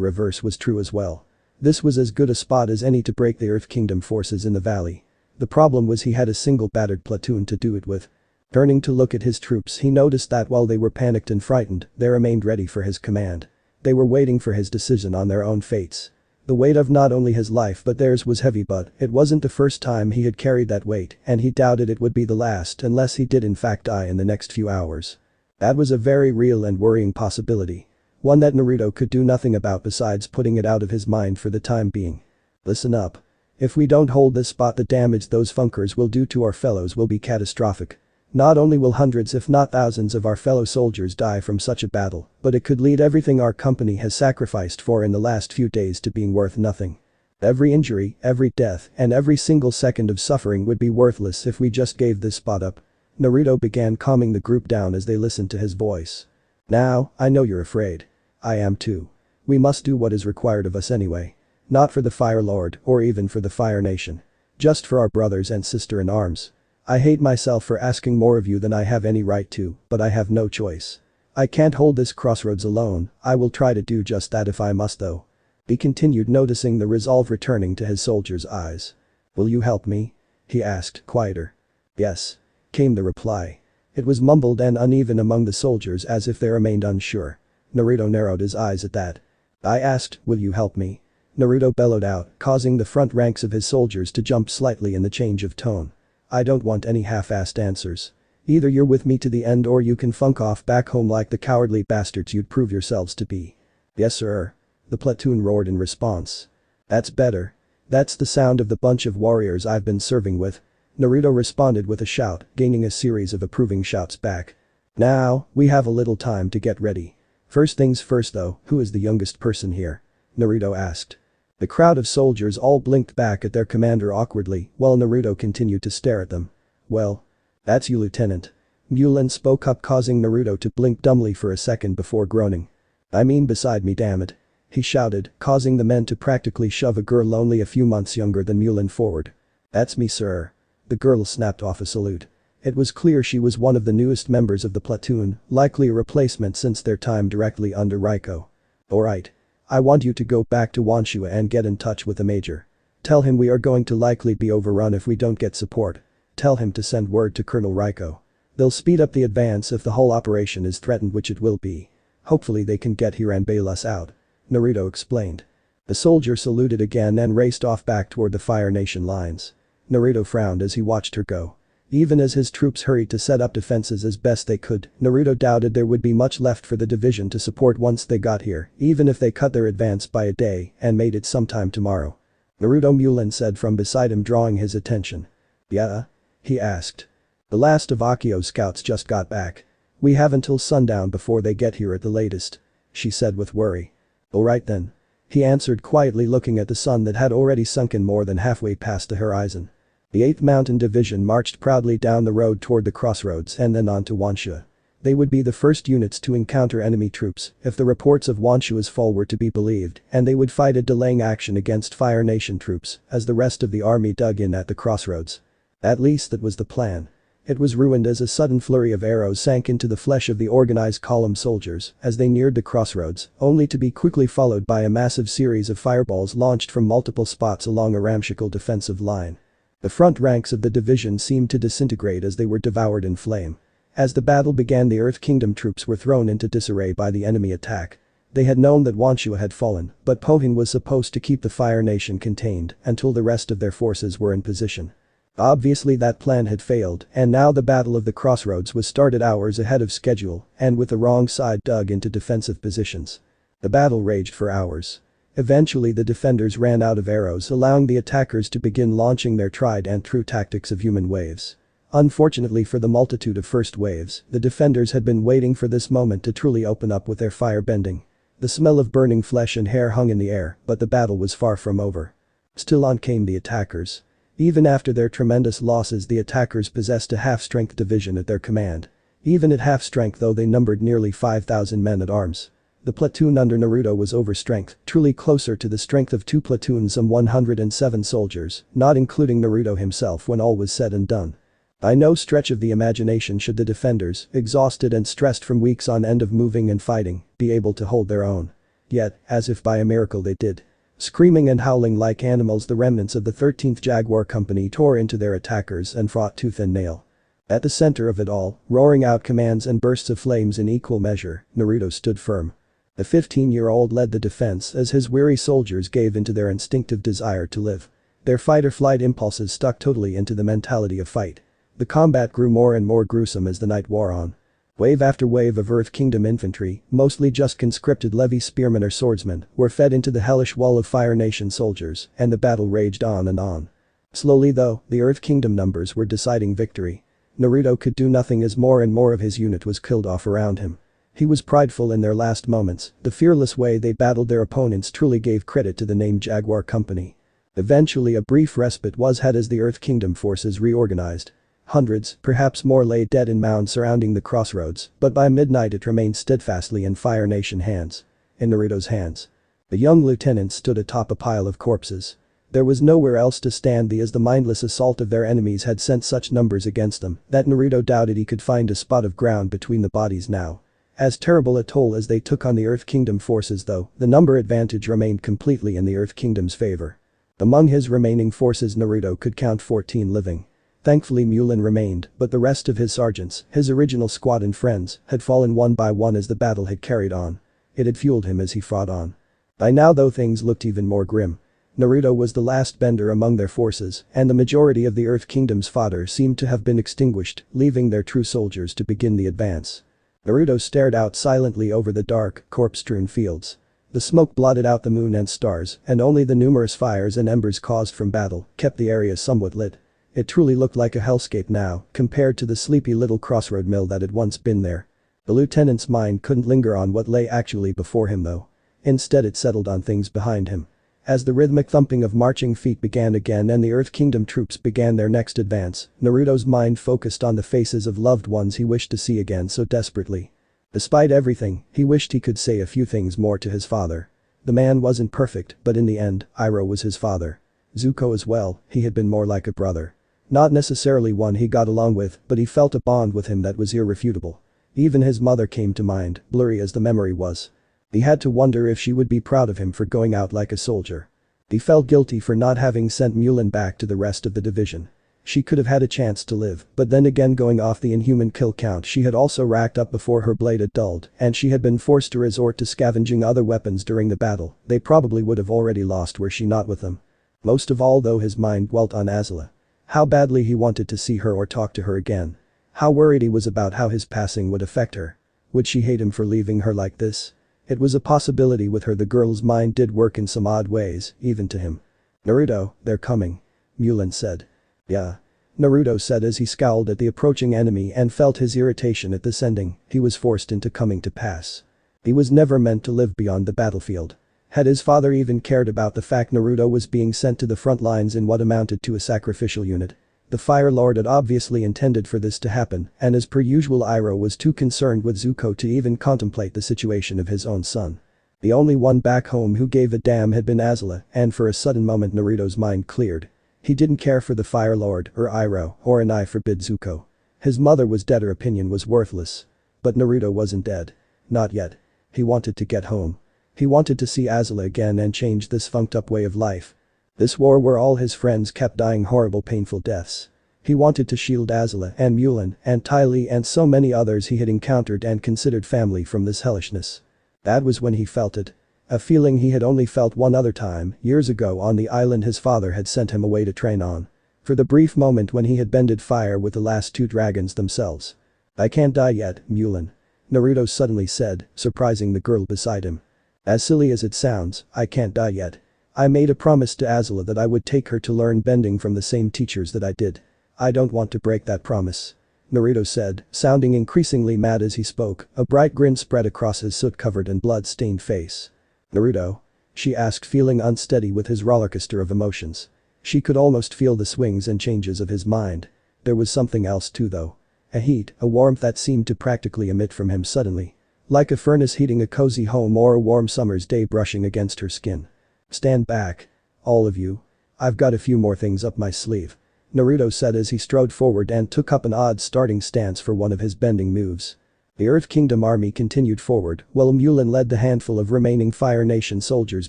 reverse was true as well. This was as good a spot as any to break the Earth Kingdom forces in the valley. The problem was he had a single battered platoon to do it with. Turning to look at his troops, he noticed that while they were panicked and frightened, they remained ready for his command. They were waiting for his decision on their own fates. The weight of not only his life but theirs was heavy, but it wasn't the first time he had carried that weight and he doubted it would be the last unless he did in fact die in the next few hours. That was a very real and worrying possibility. One that Naruto could do nothing about besides putting it out of his mind for the time being. Listen up. If we don't hold this spot, the damage those funkers will do to our fellows will be catastrophic. Not only will hundreds if not thousands of our fellow soldiers die from such a battle, but it could lead everything our company has sacrificed for in the last few days to being worth nothing. Every injury, every death, and every single second of suffering would be worthless if we just gave this spot up. Naruto began calming the group down as they listened to his voice. Now, I know you're afraid. I am too. We must do what is required of us anyway. Not for the Fire Lord or even for the Fire Nation. Just for our brothers and sister in arms. I hate myself for asking more of you than I have any right to, but I have no choice. I can't hold this crossroads alone. I will try to do just that if I must though. He continued, noticing the resolve returning to his soldiers' eyes. Will you help me? He asked, quieter. Yes. Came the reply. It was mumbled and uneven among the soldiers as if they remained unsure. Naruto narrowed his eyes at that. I asked, will you help me? Naruto bellowed out, causing the front ranks of his soldiers to jump slightly in the change of tone. I don't want any half-assed answers. Either you're with me to the end or you can funk off back home like the cowardly bastards you'd prove yourselves to be. Yes sir. The platoon roared in response. That's better. That's the sound of the bunch of warriors I've been serving with. Naruto responded with a shout, gaining a series of approving shouts back. Now, we have a little time to get ready. First things first though, who is the youngest person here? Naruto asked. The crowd of soldiers all blinked back at their commander awkwardly while Naruto continued to stare at them. Well. That's you, Lieutenant. Mulan spoke up, causing Naruto to blink dumbly for a second before groaning. I mean beside me, damn it. He shouted, causing the men to practically shove a girl only a few months younger than Mulan forward. That's me sir. The girl snapped off a salute. It was clear she was one of the newest members of the platoon, likely a replacement since their time directly under Raiko. Alright. I want you to go back to Wanshua and get in touch with the major. Tell him we are going to likely be overrun if we don't get support. Tell him to send word to Colonel Raiko. They'll speed up the advance if the whole operation is threatened, which it will be. Hopefully they can get here and bail us out. Naruto explained. The soldier saluted again and raced off back toward the Fire Nation lines. Naruto frowned as he watched her go. Even as his troops hurried to set up defenses as best they could, Naruto doubted there would be much left for the division to support once they got here, even if they cut their advance by a day and made it sometime tomorrow. Naruto, Mulan said from beside him, drawing his attention. Yeah? He asked. The last of Akio's scouts just got back. We have until sundown before they get here at the latest. She said with worry. Alright then. He answered quietly, looking at the sun that had already sunken more than halfway past the horizon. The 8th Mountain Division marched proudly down the road toward the crossroads and then on to Wanshua. They would be the first units to encounter enemy troops if the reports of Wanshua's fall were to be believed, and they would fight a delaying action against Fire Nation troops as the rest of the army dug in at the crossroads. At least that was the plan. It was ruined as a sudden flurry of arrows sank into the flesh of the organized column soldiers as they neared the crossroads, only to be quickly followed by a massive series of fireballs launched from multiple spots along a ramshackle defensive line. The front ranks of the division seemed to disintegrate as they were devoured in flame. As the battle began, the Earth Kingdom troops were thrown into disarray by the enemy attack. They had known that Wanshua had fallen, but Pohin was supposed to keep the Fire Nation contained until the rest of their forces were in position. Obviously that plan had failed, and now the Battle of the Crossroads was started hours ahead of schedule and with the wrong side dug into defensive positions. The battle raged for hours. Eventually the defenders ran out of arrows, allowing the attackers to begin launching their tried and true tactics of human waves. Unfortunately for the multitude of first waves, the defenders had been waiting for this moment to truly open up with their fire-bending. The smell of burning flesh and hair hung in the air, but the battle was far from over. Still on came the attackers. Even after their tremendous losses, the attackers possessed a half-strength division at their command. Even at half-strength though, they numbered nearly 5,000 men at arms. The platoon under Naruto was overstrength, truly closer to the strength of 2 platoons, some 107 soldiers, not including Naruto himself when all was said and done. By no stretch of the imagination should the defenders, exhausted and stressed from weeks on end of moving and fighting, be able to hold their own. Yet, as if by a miracle they did. Screaming and howling like animals, the remnants of the 13th Jaguar Company tore into their attackers and fought tooth and nail. At the center of it all, roaring out commands and bursts of flames in equal measure, Naruto stood firm. The 15-year-old led the defense as his weary soldiers gave into their instinctive desire to live. Their fight-or-flight impulses stuck totally into the mentality of fight. The combat grew more and more gruesome as the night wore on. Wave after wave of Earth Kingdom infantry, mostly just conscripted levy spearmen or swordsmen, were fed into the hellish wall of Fire Nation soldiers, and the battle raged on and on. Slowly though, the Earth Kingdom numbers were deciding victory. Naruto could do nothing as more and more of his unit was killed off around him. He was prideful in their last moments, the fearless way they battled their opponents truly gave credit to the name Jaguar Company. Eventually a brief respite was had as the Earth Kingdom forces reorganized. Hundreds, perhaps more, lay dead in mounds surrounding the crossroads, but by midnight it remained steadfastly in Fire Nation hands. In Naruto's hands. The young lieutenant stood atop a pile of corpses. There was nowhere else to stand as the mindless assault of their enemies had sent such numbers against them that Naruto doubted he could find a spot of ground between the bodies now. As terrible a toll as they took on the Earth Kingdom forces though, the number advantage remained completely in the Earth Kingdom's favor. Among his remaining forces Naruto could count 14 living. Thankfully Mulan remained, but the rest of his sergeants, his original squad and friends, had fallen one by one as the battle had carried on. It had fueled him as he fought on. By now though things looked even more grim. Naruto was the last bender among their forces, and the majority of the Earth Kingdom's fodder seemed to have been extinguished, leaving their true soldiers to begin the advance. Naruto stared out silently over the dark, corpse-strewn fields. The smoke blotted out the moon and stars, and only the numerous fires and embers caused from battle kept the area somewhat lit. It truly looked like a hellscape now, compared to the sleepy little crossroad mill that had once been there. The lieutenant's mind couldn't linger on what lay actually before him though. Instead it settled on things behind him. As the rhythmic thumping of marching feet began again and the Earth Kingdom troops began their next advance, Naruto's mind focused on the faces of loved ones he wished to see again so desperately. Despite everything, he wished he could say a few things more to his father. The man wasn't perfect, but in the end, Iroh was his father. Zuko as well, he had been more like a brother. Not necessarily one he got along with, but he felt a bond with him that was irrefutable. Even his mother came to mind, blurry as the memory was. He had to wonder if she would be proud of him for going out like a soldier. He felt guilty for not having sent Mulan back to the rest of the division. She could have had a chance to live, but then again going off the inhuman kill count she had also racked up before her blade had dulled and she had been forced to resort to scavenging other weapons during the battle, they probably would have already lost were she not with them. Most of all though his mind dwelt on Azula. How badly he wanted to see her or talk to her again. How worried he was about how his passing would affect her. Would she hate him for leaving her like this? It was a possibility with her. The girl's mind did work in some odd ways, even to him. "Naruto, they're coming," Mulan said. "Yeah," Naruto said as he scowled at the approaching enemy and felt his irritation at this ending he was forced into coming to pass. He was never meant to live beyond the battlefield. Had his father even cared about the fact Naruto was being sent to the front lines in what amounted to a sacrificial unit? The Fire Lord had obviously intended for this to happen, and as per usual Iroh was too concerned with Zuko to even contemplate the situation of his own son. The only one back home who gave a damn had been Azula, and for a sudden moment Naruto's mind cleared. He didn't care for the Fire Lord or Iroh or an eye forbid Zuko. His mother was dead, her opinion was worthless. But Naruto wasn't dead. Not yet. He wanted to get home. He wanted to see Azula again and change this funked up way of life. This war where all his friends kept dying horrible painful deaths. He wanted to shield Azula and Mulan and Ty Lee and so many others he had encountered and considered family from this hellishness. That was when he felt it. A feeling he had only felt one other time, years ago on the island his father had sent him away to train on. For the brief moment when he had bended fire with the last two dragons themselves. "I can't die yet, Mulan," Naruto suddenly said, surprising the girl beside him. "As silly as it sounds, I can't die yet. I made a promise to Azula that I would take her to learn bending from the same teachers that I did. I don't want to break that promise. Naruto said, sounding increasingly mad as he spoke, a bright grin spread across his soot-covered and blood-stained face. Naruto? She asked, feeling unsteady with his rollercoaster of emotions. She could almost feel the swings and changes of his mind. There was something else too though. A heat, a warmth that seemed to practically emit from him suddenly. Like a furnace heating a cozy home or a warm summer's day brushing against her skin. Stand back. All of you. I've got a few more things up my sleeve. Naruto said as he strode forward and took up an odd starting stance for one of his bending moves. The Earth Kingdom army continued forward while Mulan led the handful of remaining Fire Nation soldiers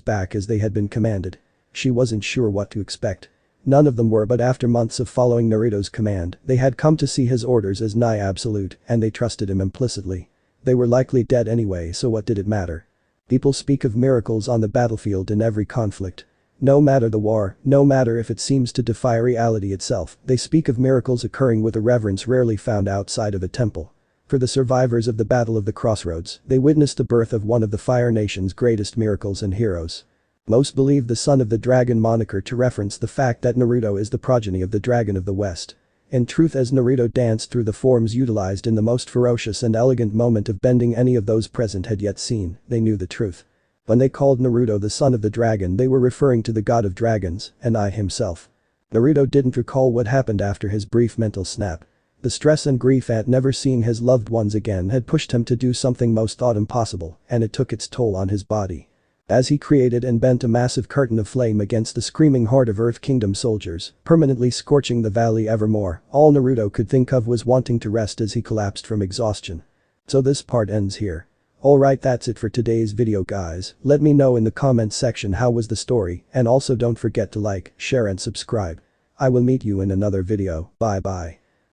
back as they had been commanded. She wasn't sure what to expect. None of them were, but after months of following Naruto's command, they had come to see his orders as nigh absolute and they trusted him implicitly. They were likely dead anyway, so what did it matter? People speak of miracles on the battlefield in every conflict. No matter the war, no matter if it seems to defy reality itself, they speak of miracles occurring with a reverence rarely found outside of a temple. For the survivors of the Battle of the Crossroads, they witnessed the birth of one of the Fire Nation's greatest miracles and heroes. Most believe the Son of the Dragon moniker to reference the fact that Naruto is the progeny of the Dragon of the West. In truth, as Naruto danced through the forms utilized in the most ferocious and elegant moment of bending any of those present had yet seen, they knew the truth. When they called Naruto the Son of the Dragon, they were referring to the God of Dragons, and I himself. Naruto didn't recall what happened after his brief mental snap. The stress and grief at never seeing his loved ones again had pushed him to do something most thought impossible, and it took its toll on his body. As he created and bent a massive curtain of flame against the screaming horde of Earth Kingdom soldiers, permanently scorching the valley evermore, all Naruto could think of was wanting to rest as he collapsed from exhaustion. So this part ends here. Alright, that's it for today's video guys. Let me know in the comments section how was the story, and also don't forget to like, share and subscribe. I will meet you in another video. Bye bye.